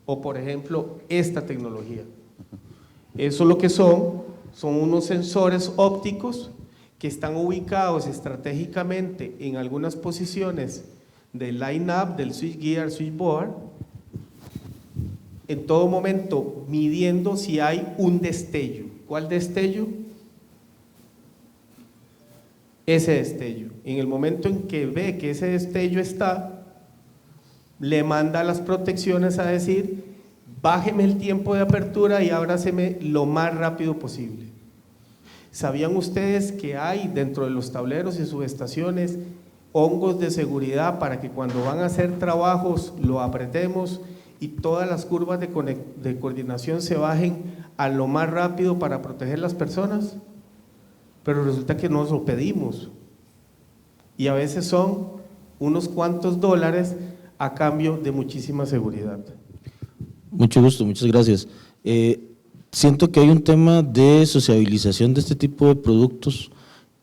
o, por ejemplo, esta tecnología. Eso lo que son unos sensores ópticos que están ubicados estratégicamente en algunas posiciones del line-up, del switchgear, switchboard, en todo momento midiendo si hay un destello. ¿Cuál destello? Ese destello. En el momento en que ve que ese destello está, le manda las protecciones a decir, bájeme el tiempo de apertura y ábraseme lo más rápido posible. ¿Sabían ustedes que hay dentro de los tableros y subestaciones hongos de seguridad para que cuando van a hacer trabajos lo apretemos y todas las curvas de coordinación se bajen a lo más rápido para proteger las personas? Pero resulta que nos lo pedimos y a veces son unos cuantos dólares a cambio de muchísima seguridad. Mucho gusto, muchas gracias. Siento que hay un tema de sociabilización de este tipo de productos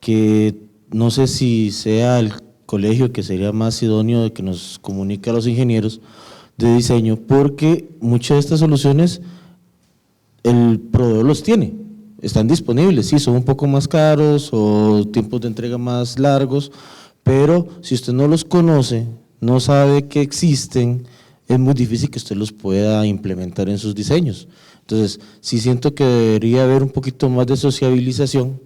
que no sé si sea el colegio que sería más idóneo de que nos comunique a los ingenieros de diseño, porque muchas de estas soluciones el proveedor los tiene, están disponibles, sí, son un poco más caros o tiempos de entrega más largos, pero si usted no los conoce, no sabe que existen, es muy difícil que usted los pueda implementar en sus diseños. Entonces, sí siento que debería haber un poquito más de sociabilización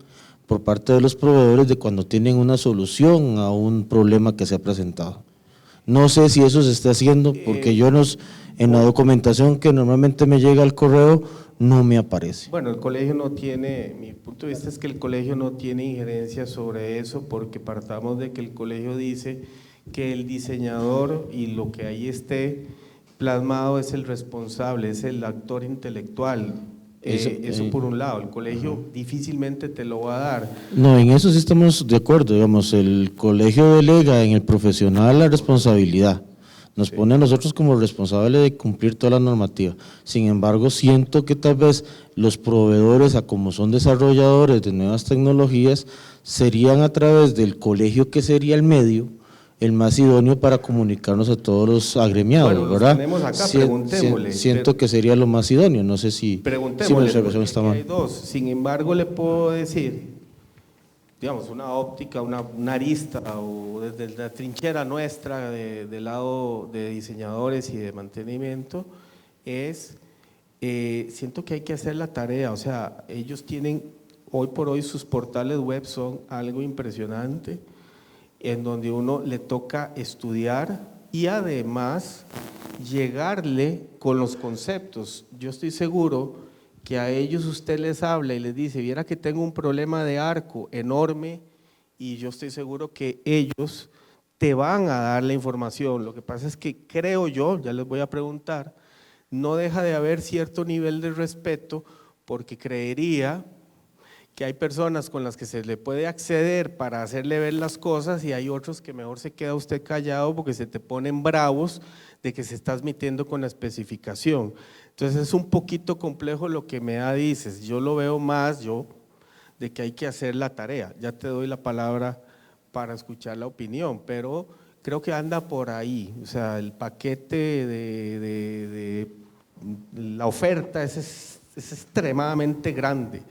por parte de los proveedores de cuando tienen una solución a un problema que se ha presentado. No sé si eso se está haciendo, porque yo en la documentación que normalmente me llega al correo no me aparece. Bueno, el colegio no tiene, mi punto de vista es que el colegio no tiene injerencia sobre eso, porque partamos de que el colegio dice que el diseñador y lo que ahí esté plasmado es el responsable, es el actor intelectual. Eso por un lado, el colegio difícilmente te lo va a dar. No, en eso sí estamos de acuerdo, digamos, el colegio delega en el profesional la responsabilidad, nos pone a nosotros como responsables de cumplir toda la normativa. Sin embargo, siento que tal vez los proveedores, a como son desarrolladores de nuevas tecnologías, serían a través del colegio, que sería el medio, el más idóneo para comunicarnos a todos los agremiados, bueno, los ¿verdad? tenemos acá, preguntémosle. Siento que sería lo más idóneo, no sé si mi observación está mal. Hay dos, sin embargo le puedo decir, digamos, una óptica, una arista, o desde la trinchera nuestra del lado de diseñadores y de mantenimiento, siento que hay que hacer la tarea, o sea, ellos tienen, hoy por hoy sus portales web son algo impresionante, en donde uno le toca estudiar y además llegarle con los conceptos. Yo estoy seguro que a ellos usted les habla y les dice, viera que tengo un problema de arco enorme, y yo estoy seguro que ellos te van a dar la información. Lo que pasa es que creo yo, ya les voy a preguntar, no deja de haber cierto nivel de respeto, porque creería que hay personas con las que se le puede acceder para hacerle ver las cosas y hay otros que mejor se queda usted callado porque se te ponen bravos de que se estás metiendo con la especificación. Entonces es un poquito complejo lo que me dices, yo lo veo más de que hay que hacer la tarea. Ya te doy la palabra para escuchar la opinión, pero creo que anda por ahí, o sea, el paquete de la oferta es extremadamente grande.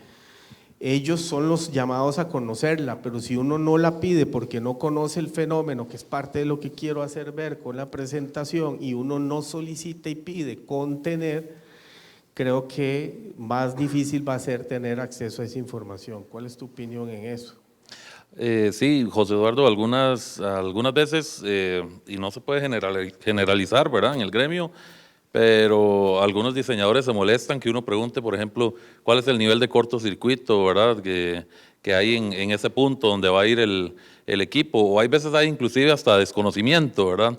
Ellos son los llamados a conocerla, pero si uno no la pide porque no conoce el fenómeno, que es parte de lo que quiero hacer ver con la presentación, y uno no solicita y pide contener, creo que más difícil va a ser tener acceso a esa información. ¿Cuál es tu opinión en eso? Sí, José Eduardo, algunas veces, y no se puede generalizar, ¿verdad?, en el gremio, pero algunos diseñadores se molestan que uno pregunte, por ejemplo, cuál es el nivel de cortocircuito, ¿verdad?, que hay en ese punto donde va a ir el equipo, o hay veces hay inclusive hasta desconocimiento, ¿verdad?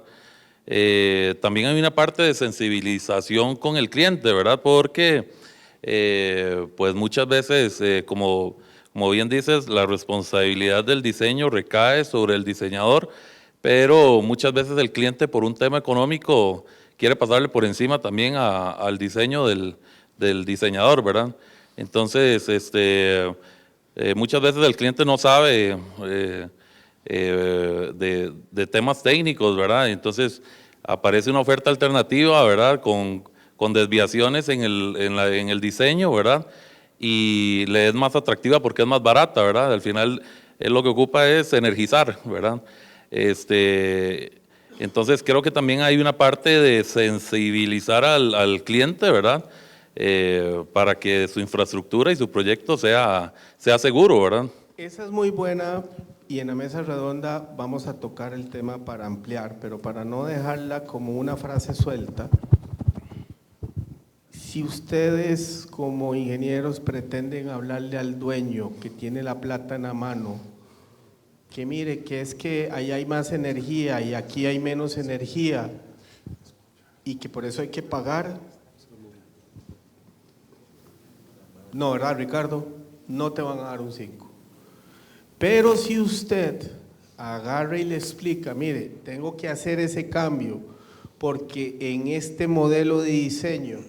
también hay una parte de sensibilización con el cliente, ¿verdad? Porque pues muchas veces, como bien dices, la responsabilidad del diseño recae sobre el diseñador, pero muchas veces el cliente por un tema económico quiere pasarle por encima también al diseño del diseñador, ¿verdad? Entonces, muchas veces el cliente no sabe de temas técnicos, ¿verdad? Entonces aparece una oferta alternativa, ¿verdad? Con desviaciones en el diseño, ¿verdad? Y le es más atractiva porque es más barata, ¿verdad? Al final él lo que ocupa es energizar, ¿verdad? Entonces creo que también hay una parte de sensibilizar al cliente, ¿verdad? Para que su infraestructura y su proyecto sea seguro, ¿verdad? Esa es muy buena y en la mesa redonda vamos a tocar el tema para ampliar, pero para no dejarla como una frase suelta, si ustedes como ingenieros pretenden hablarle al dueño que tiene la plata en la mano, que mire que es que ahí hay más energía y aquí hay menos energía y que por eso hay que pagar, no, ¿verdad, Ricardo? No te van a dar un 5. Pero si usted agarra y le explica, mire, tengo que hacer ese cambio porque en este modelo de diseño,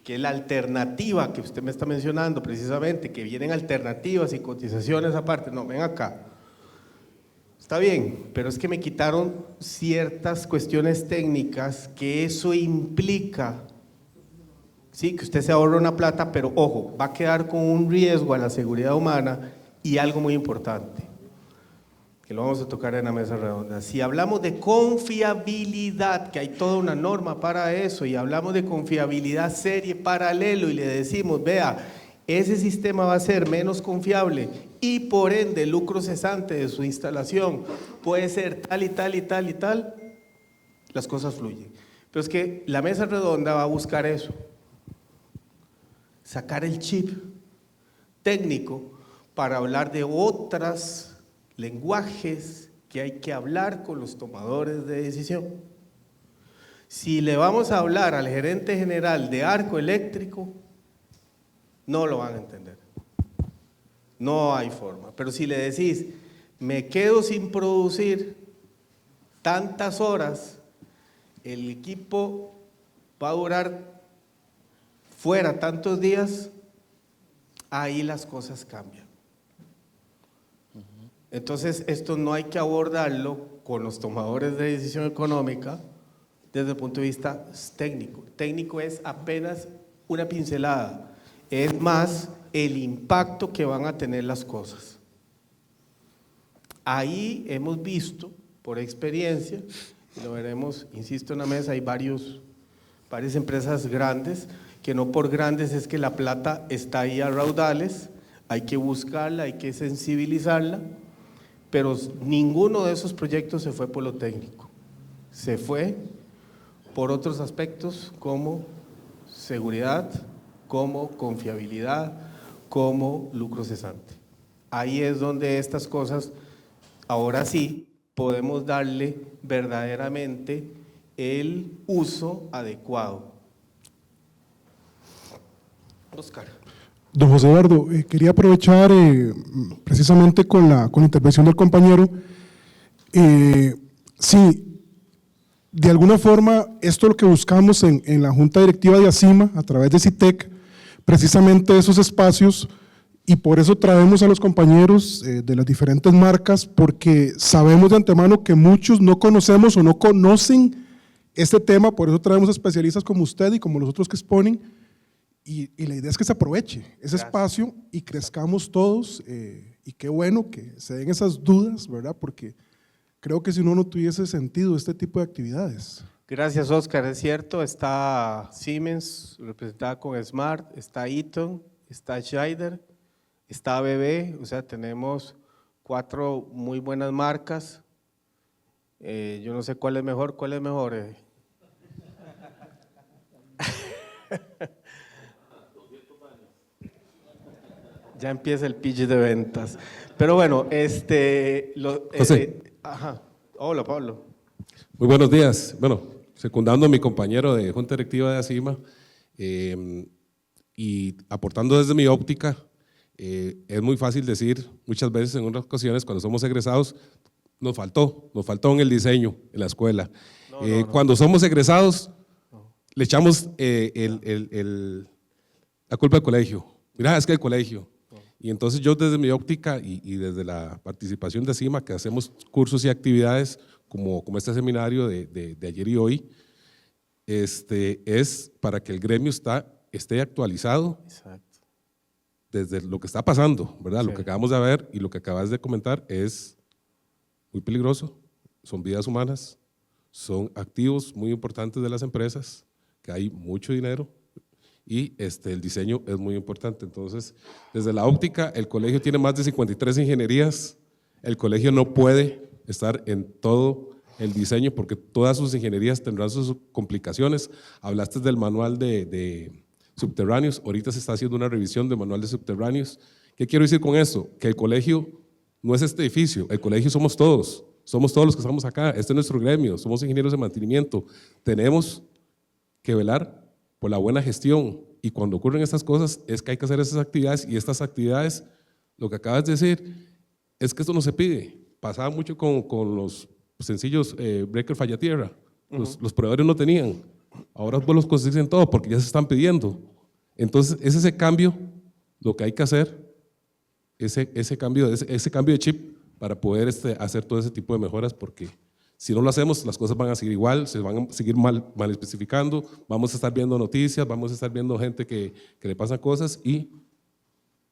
que es la alternativa que usted me está mencionando precisamente, que vienen alternativas y cotizaciones aparte, no, ven acá, está bien, pero es que me quitaron ciertas cuestiones técnicas que eso implica. Sí, que usted se ahorra una plata, pero ojo, va a quedar con un riesgo a la seguridad humana y algo muy importante, que lo vamos a tocar en la mesa redonda. Si hablamos de confiabilidad, que hay toda una norma para eso, y hablamos de confiabilidad serie paralelo y le decimos, vea, ese sistema va a ser menos confiable y por ende el lucro cesante de su instalación puede ser tal y tal y tal y tal, las cosas fluyen. Pero es que la mesa redonda va a buscar eso. Sacar el chip técnico para hablar de otros lenguajes que hay que hablar con los tomadores de decisión. Si le vamos a hablar al gerente general de arco eléctrico, no lo van a entender. No hay forma. Pero si le decís, me quedo sin producir tantas horas, el equipo va a durar fuera tantos días, ahí las cosas cambian. Entonces, esto no hay que abordarlo con los tomadores de decisión económica desde el punto de vista técnico. Técnico es apenas una pincelada, es más el impacto que van a tener las cosas. Ahí hemos visto, por experiencia, y lo veremos, insisto, en la mesa, hay varias empresas grandes, que no por grandes es que la plata está ahí a raudales, hay que buscarla, hay que sensibilizarla, pero ninguno de esos proyectos se fue por lo técnico, se fue por otros aspectos como seguridad, como confiabilidad, como lucro cesante. Ahí es donde estas cosas, ahora sí, podemos darle verdaderamente el uso adecuado. Oscar. Don José Eduardo, quería aprovechar precisamente con la intervención del compañero. Sí, de alguna forma, esto es lo que buscamos en la Junta Directiva de ACIMA, a través de CITEC, precisamente esos espacios, y por eso traemos a los compañeros de las diferentes marcas, porque sabemos de antemano que muchos no conocemos o no conocen este tema, por eso traemos especialistas como usted y como los otros que exponen. Y la idea es que se aproveche ese espacio y crezcamos todos, y qué bueno que se den esas dudas, ¿verdad? Porque creo que si no tuviese sentido este tipo de actividades. Gracias, Oscar, es cierto, está Siemens representada con Smart, está Eaton, está Schneider, está ABB, o sea, tenemos 4 muy buenas marcas. Yo no sé cuál es mejor, Ya empieza el pitch de ventas. Pero bueno, José. ajá. Hola, Pablo. Muy buenos días. Bueno, secundando a mi compañero de Junta Directiva de ASIMA y aportando desde mi óptica, es muy fácil decir muchas veces en unas ocasiones cuando somos egresados, nos faltó en el diseño, en la escuela. Cuando somos egresados, le echamos la culpa al colegio. Mira, es que el colegio. Y entonces yo desde mi óptica y desde la participación de ASIMA, que hacemos cursos y actividades como este seminario de ayer y hoy, es para que el gremio esté actualizado. Exacto. Desde lo que está pasando, ¿verdad? Sí. Lo que acabamos de ver y lo que acabas de comentar es muy peligroso, son vidas humanas, son activos muy importantes de las empresas, que hay mucho dinero y el diseño es muy importante. Entonces, desde la óptica, el colegio tiene más de 53 ingenierías, el colegio no puede estar en todo el diseño porque todas sus ingenierías tendrán sus complicaciones. Hablaste del manual de subterráneos, ahorita se está haciendo una revisión del manual de subterráneos. ¿Qué quiero decir con esto? Que el colegio no es este edificio, el colegio somos todos los que estamos acá, este es nuestro gremio, somos ingenieros de mantenimiento, tenemos que velar por la buena gestión y cuando ocurren estas cosas es que hay que hacer esas actividades y estas actividades, lo que acabas de decir, es que esto no se pide, pasaba mucho con los sencillos breaker falla tierra, los proveedores no tenían. Ahora vos los consigues en todo porque ya se están pidiendo. Entonces, es ese cambio lo que hay que hacer, ese cambio de chip para poder hacer todo ese tipo de mejoras, porque si no lo hacemos, las cosas van a seguir igual, se van a seguir mal especificando, vamos a estar viendo noticias, vamos a estar viendo gente que le pasan cosas y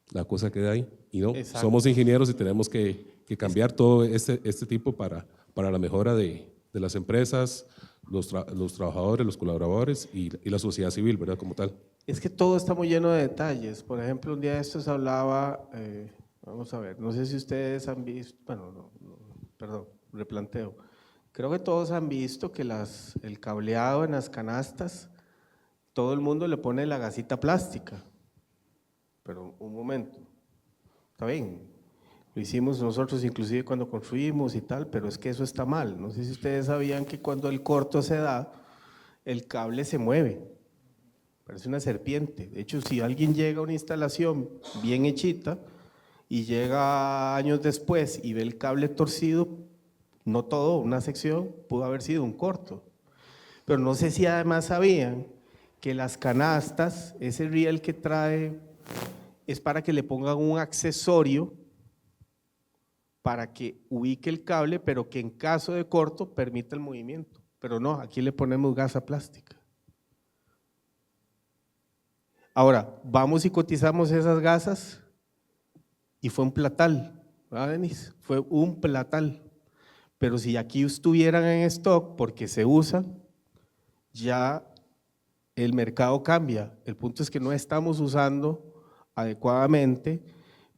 la cosa queda ahí. Y no, Exacto. somos ingenieros y tenemos que cambiar todo este tipo para la mejora de las empresas, los trabajadores, los colaboradores y la sociedad civil, ¿verdad? Como tal. Es que todo está muy lleno de detalles. Por ejemplo, un día de estos hablaba, vamos a ver, no sé si ustedes han visto, bueno, perdón, replanteo. Creo que todos han visto que el cableado en las canastas, todo el mundo le pone la gasita plástica. Pero un momento, está bien, lo hicimos nosotros inclusive cuando construimos y tal, pero es que eso está mal. No sé si ustedes sabían que cuando el corto se da, el cable se mueve, parece una serpiente. De hecho, si alguien llega a una instalación bien hechita y llega años después y ve el cable torcido, no todo, una sección pudo haber sido un corto. Pero no sé si además sabían que las canastas, ese riel que trae, es para que le pongan un accesorio para que ubique el cable, pero que en caso de corto permita el movimiento. Pero no, aquí le ponemos gasa plástica. Ahora, vamos y cotizamos esas gasas y fue un platal, ¿verdad, Denise? Fue un platal. Pero si aquí estuvieran en stock porque se usan, ya el mercado cambia. El punto es que no estamos usando adecuadamente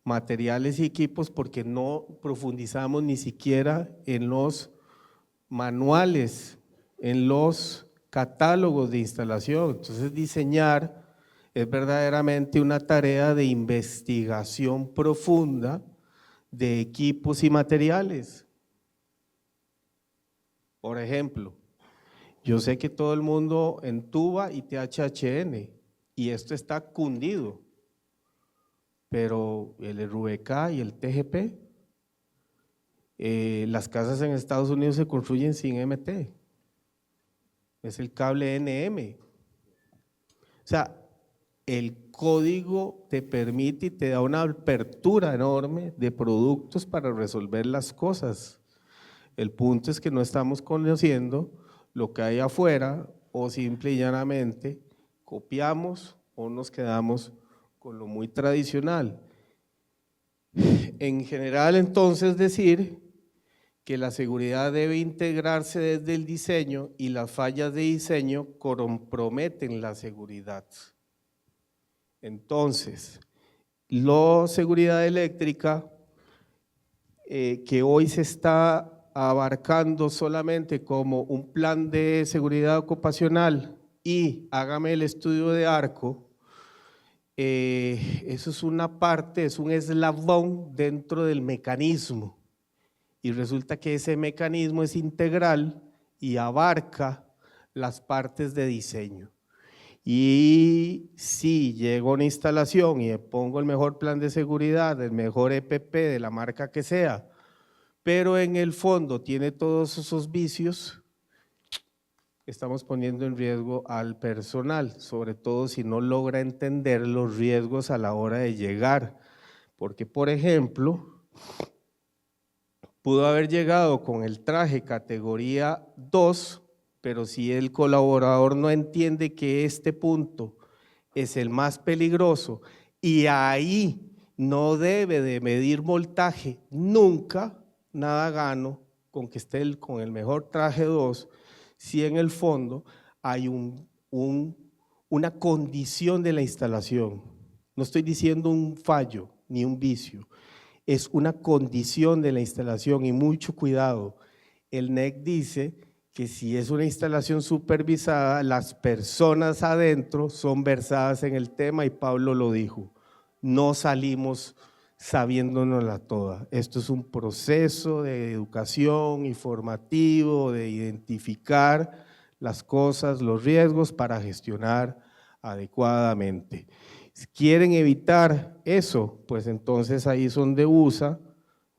materiales y equipos porque no profundizamos ni siquiera en los manuales, en los catálogos de instalación. Entonces, diseñar es verdaderamente una tarea de investigación profunda de equipos y materiales. Por ejemplo, yo sé que todo el mundo entuba y THHN y esto está cundido, pero el RVK y el TGP, las casas en Estados Unidos se construyen sin MT, es el cable NM. O sea, el código te permite y te da una apertura enorme de productos para resolver las cosas. El punto es que no estamos conociendo lo que hay afuera o simple y llanamente copiamos o nos quedamos con lo muy tradicional. En general, entonces, decir que la seguridad debe integrarse desde el diseño y las fallas de diseño comprometen la seguridad. Entonces, la seguridad eléctrica que hoy se está abarcando solamente como un plan de seguridad ocupacional y hágame el estudio de arco, eso es una parte, es un eslabón dentro del mecanismo y resulta que ese mecanismo es integral y abarca las partes de diseño. Y si llego a una instalación y pongo el mejor plan de seguridad, el mejor EPP de la marca que sea, pero en el fondo tiene todos esos vicios, estamos poniendo en riesgo al personal, sobre todo si no logra entender los riesgos a la hora de llegar. Porque, por ejemplo, pudo haber llegado con el traje categoría 2, pero si el colaborador no entiende que este punto es el más peligroso y ahí no debe de medir voltaje nunca, nada gano con que esté con el mejor traje 2, si en el fondo hay una condición de la instalación. No estoy diciendo un fallo ni un vicio, es una condición de la instalación y mucho cuidado. El NEC dice que si es una instalación supervisada, las personas adentro son versadas en el tema y Pablo lo dijo, no salimos sabiéndonosla toda. Esto es un proceso de educación informativo, de identificar las cosas, los riesgos para gestionar adecuadamente. Si quieren evitar eso, pues entonces ahí es donde usa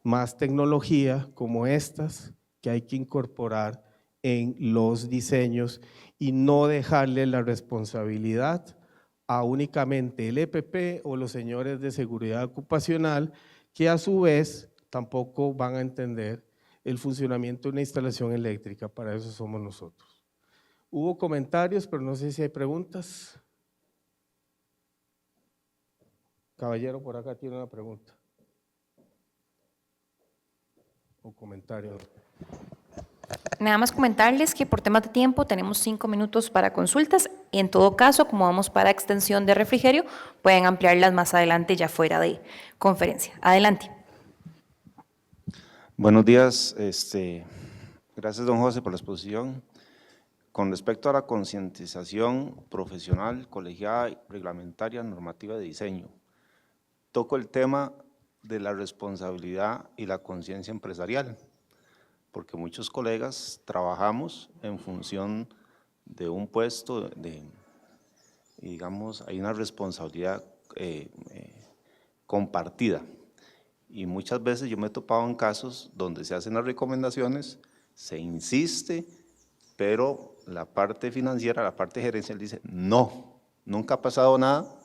más tecnología como estas que hay que incorporar en los diseños y no dejarle la responsabilidad a únicamente el EPP o los señores de seguridad ocupacional, que a su vez tampoco van a entender el funcionamiento de una instalación eléctrica, para eso somos nosotros. Hubo comentarios, pero no sé si hay preguntas. Caballero, por acá tiene una pregunta. O comentario. Nada más comentarles que por temas de tiempo tenemos 5 minutos para consultas. Y en todo caso, como vamos para extensión de refrigerio, pueden ampliarlas más adelante ya fuera de conferencia. Adelante. Buenos días. Gracias, don José, por la exposición. Con respecto a la concientización profesional, colegiada, reglamentaria, normativa de diseño, toco el tema de la responsabilidad y la conciencia empresarial, porque muchos colegas trabajamos en función de un puesto, y digamos, hay una responsabilidad compartida. Y muchas veces yo me he topado en casos donde se hacen las recomendaciones, se insiste, pero la parte financiera, la parte gerencial dice, no, nunca ha pasado nada,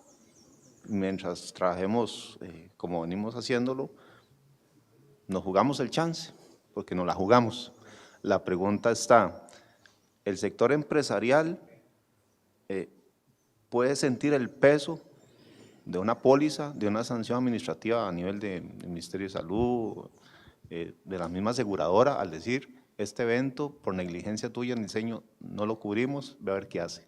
mientras trabajemos como venimos haciéndolo, nos jugamos el chance, porque nos la jugamos. La pregunta está, ¿el sector empresarial puede sentir el peso de una póliza, de una sanción administrativa a nivel del Ministerio de Salud, de la misma aseguradora, al decir, este evento, por negligencia tuya en diseño, no lo cubrimos, ve a ver qué hace?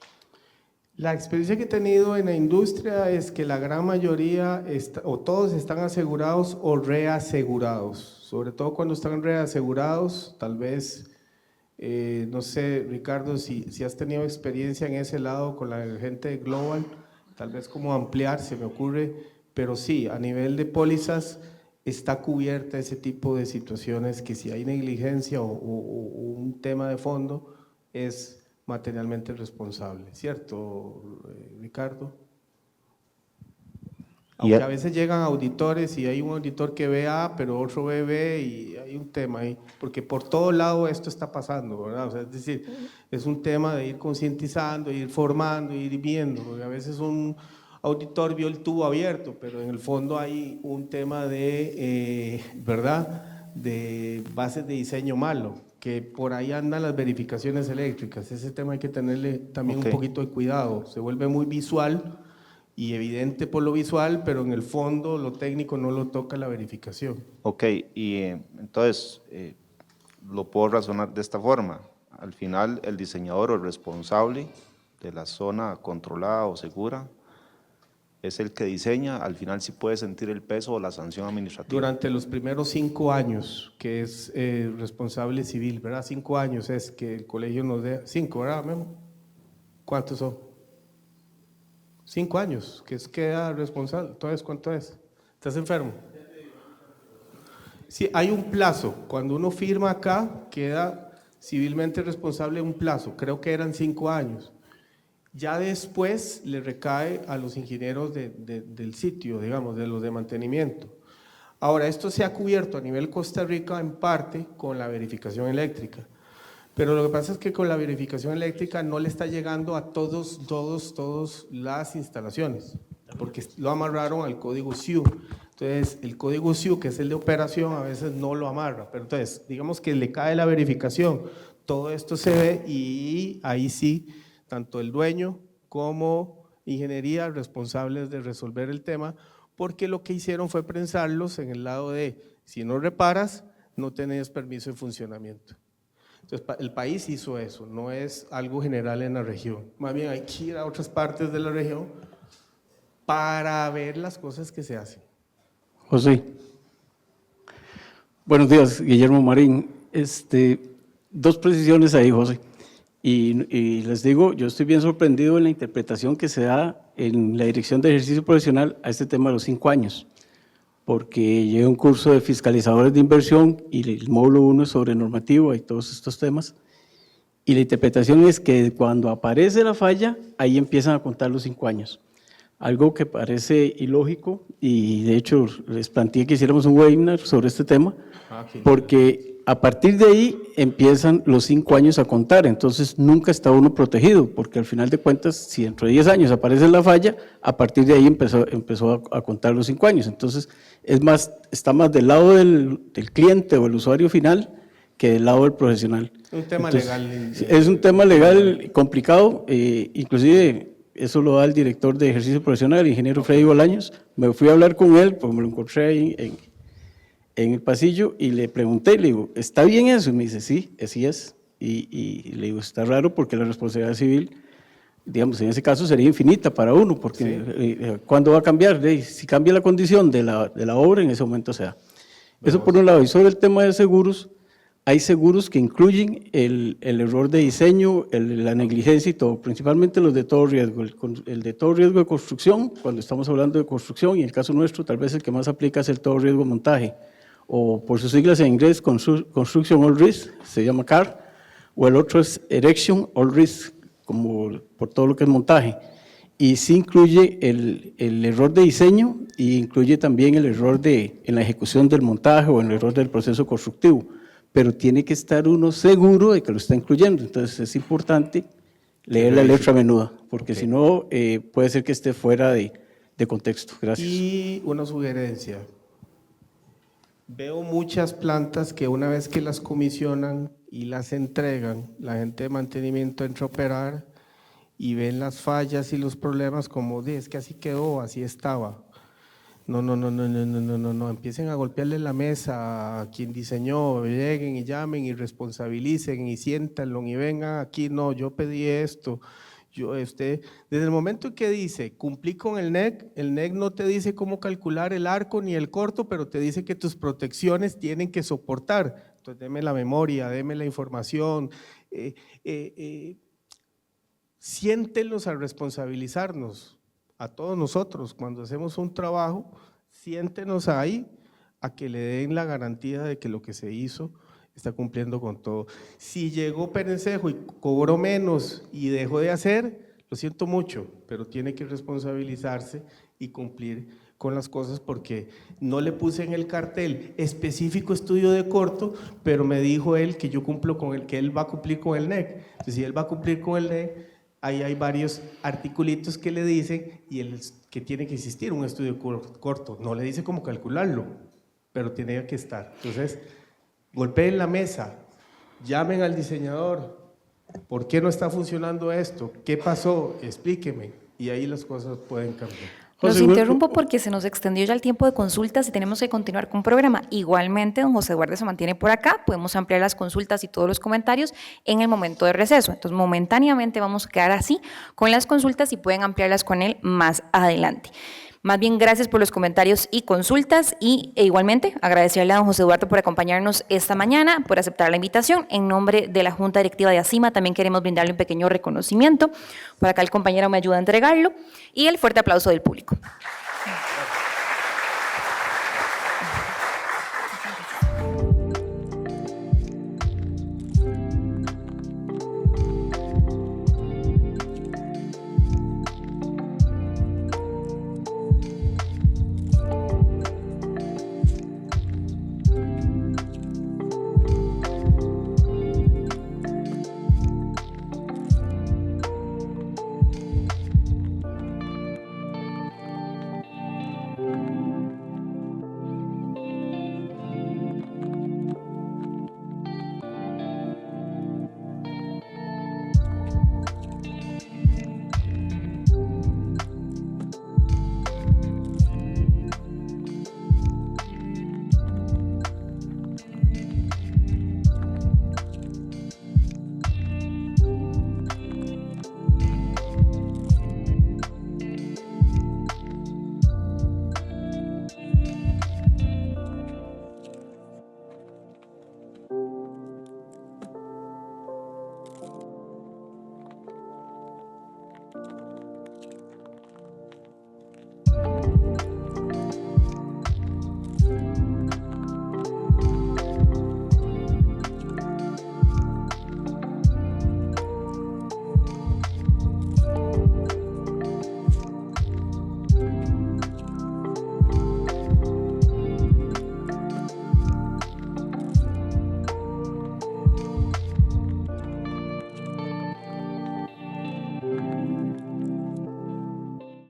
La experiencia que he tenido en la industria es que la gran mayoría, o todos están asegurados o reasegurados, sobre todo cuando están reasegurados, tal vez, no sé, Ricardo, si has tenido experiencia en ese lado con la gente de Global, tal vez como ampliar, se me ocurre, pero sí, a nivel de pólizas está cubierta ese tipo de situaciones que si hay negligencia o un tema de fondo, es materialmente responsable, ¿cierto, Ricardo? Aunque a veces llegan auditores y hay un auditor que ve A, pero otro ve B y hay un tema ahí, porque por todo lado esto está pasando, ¿verdad? O sea, es decir, es un tema de ir concientizando, ir formando, ir viendo, porque a veces un auditor vio el tubo abierto, pero en el fondo hay un tema de, ¿verdad?, de bases de diseño malo, que por ahí andan las verificaciones eléctricas. Ese tema hay que tenerle también un poquito de cuidado, se vuelve muy visual y evidente por lo visual, pero en el fondo lo técnico no lo toca la verificación. Ok, y entonces lo puedo razonar de esta forma. Al final el diseñador o el responsable de la zona controlada o segura es el que diseña, al final sí puede sentir el peso o la sanción administrativa. Durante los primeros 5 años, que es responsable civil, ¿verdad? 5 años es que el colegio nos dé, 5, ¿verdad, Memo? ¿Cuántos son? 5 años, que es queda responsable. Entonces, ¿cuánto es? ¿Estás enfermo? Sí, hay un plazo. Cuando uno firma acá, queda civilmente responsable un plazo, creo que eran 5 años. Ya después le recae a los ingenieros del sitio, digamos, de los de mantenimiento. Ahora, esto se ha cubierto a nivel Costa Rica en parte con la verificación eléctrica, pero lo que pasa es que con la verificación eléctrica no le está llegando a todas las instalaciones, porque lo amarraron al código SIU. Entonces, el código SIU, que es el de operación, a veces no lo amarra, pero entonces, digamos que le cae la verificación, todo esto se ve y ahí sí, tanto el dueño como ingeniería responsables de resolver el tema, porque lo que hicieron fue prensarlos en el lado de, si no reparas, no tenés permiso de funcionamiento. Entonces, el país hizo eso, no es algo general en la región. Más bien hay que ir a otras partes de la región para ver las cosas que se hacen. José. Buenos días, Guillermo Marín. Dos precisiones ahí, José. Y les digo, yo estoy bien sorprendido en la interpretación que se da en la Dirección de Ejercicio Profesional a este tema de los 5 años, porque lleva un curso de fiscalizadores de inversión y el módulo 1 es sobre normativa y todos estos temas, y la interpretación es que cuando aparece la falla, ahí empiezan a contar los 5 años. Algo que parece ilógico, y de hecho les planteé que hiciéramos un webinar sobre este tema, porque a partir de ahí empiezan los 5 años a contar, entonces nunca está uno protegido, porque al final de cuentas, si dentro de 10 años aparece la falla, a partir de ahí empezó a contar los 5 años. Entonces, está más del lado del cliente o el usuario final que del lado del profesional. Un tema legal. Es un tema legal complicado, inclusive eso lo da el director de ejercicio profesional, el ingeniero Freddy Bolaños. Me fui a hablar con él, porque me lo encontré ahí en el pasillo y le pregunté, le digo, ¿está bien eso? Y me dice, sí, así es. Y le digo, está raro porque la responsabilidad civil, digamos, en ese caso sería infinita para uno, porque ¿cuándo va a cambiar? Si cambia la condición de la obra, en ese momento se da. Eso por un lado. Y sobre el tema de seguros, hay seguros que incluyen el error de diseño, la negligencia y todo, principalmente los de todo riesgo. El de todo riesgo de construcción, cuando estamos hablando de construcción, y en el caso nuestro, tal vez el que más aplica es el todo riesgo de montaje, o por sus siglas en inglés, Construction All Risk, se llama CAR, o el otro es Erection All Risk, como por todo lo que es montaje. Y sí incluye el error de diseño y incluye también el error en la ejecución del montaje o el error del proceso constructivo, pero tiene que estar uno seguro de que lo está incluyendo. Entonces es importante leer la letra menuda, porque si no puede ser que esté fuera de contexto. Gracias. Y una sugerencia. Veo muchas plantas que una vez que las comisionan y las entregan, la gente de mantenimiento entra a operar y ven las fallas y los problemas como, es que así quedó, así estaba. No, empiecen a golpearle la mesa a quien diseñó, lleguen y llamen y responsabilicen y siéntanlo y vengan aquí, no, yo pedí esto. Desde el momento en que dice, cumplí con el NEC no te dice cómo calcular el arco ni el corto, pero te dice que tus protecciones tienen que soportar. Entonces, deme la memoria, deme la información, siéntelos a responsabilizarnos, a todos nosotros, cuando hacemos un trabajo, siéntenos ahí a que le den la garantía de que lo que se hizo está cumpliendo con todo. Si llegó Perencejo y cobró menos y dejó de hacer, lo siento mucho, pero tiene que responsabilizarse y cumplir con las cosas, porque no le puse en el cartel específico estudio de corto, pero me dijo él que yo cumplo con que él va a cumplir con el NEC. Entonces, si él va a cumplir con el NEC, ahí hay varios articulitos que le dicen que tiene que existir un estudio corto. No le dice cómo calcularlo, pero tiene que estar. Entonces, golpeen la mesa, llamen al diseñador. ¿Por qué no está funcionando esto? ¿Qué pasó? Explíqueme. Y ahí las cosas pueden cambiar. Los interrumpo porque se nos extendió ya el tiempo de consultas y tenemos que continuar con un programa. Igualmente, don José Eduardo se mantiene por acá, podemos ampliar las consultas y todos los comentarios en el momento de receso. Entonces, momentáneamente vamos a quedar así con las consultas y pueden ampliarlas con él más adelante. Más bien, gracias por los comentarios y consultas e igualmente agradecerle a don José Eduardo por acompañarnos esta mañana, por aceptar la invitación. En nombre de la Junta Directiva de ACIMA también queremos brindarle un pequeño reconocimiento. Por acá el compañero me ayuda a entregarlo y el fuerte aplauso del público.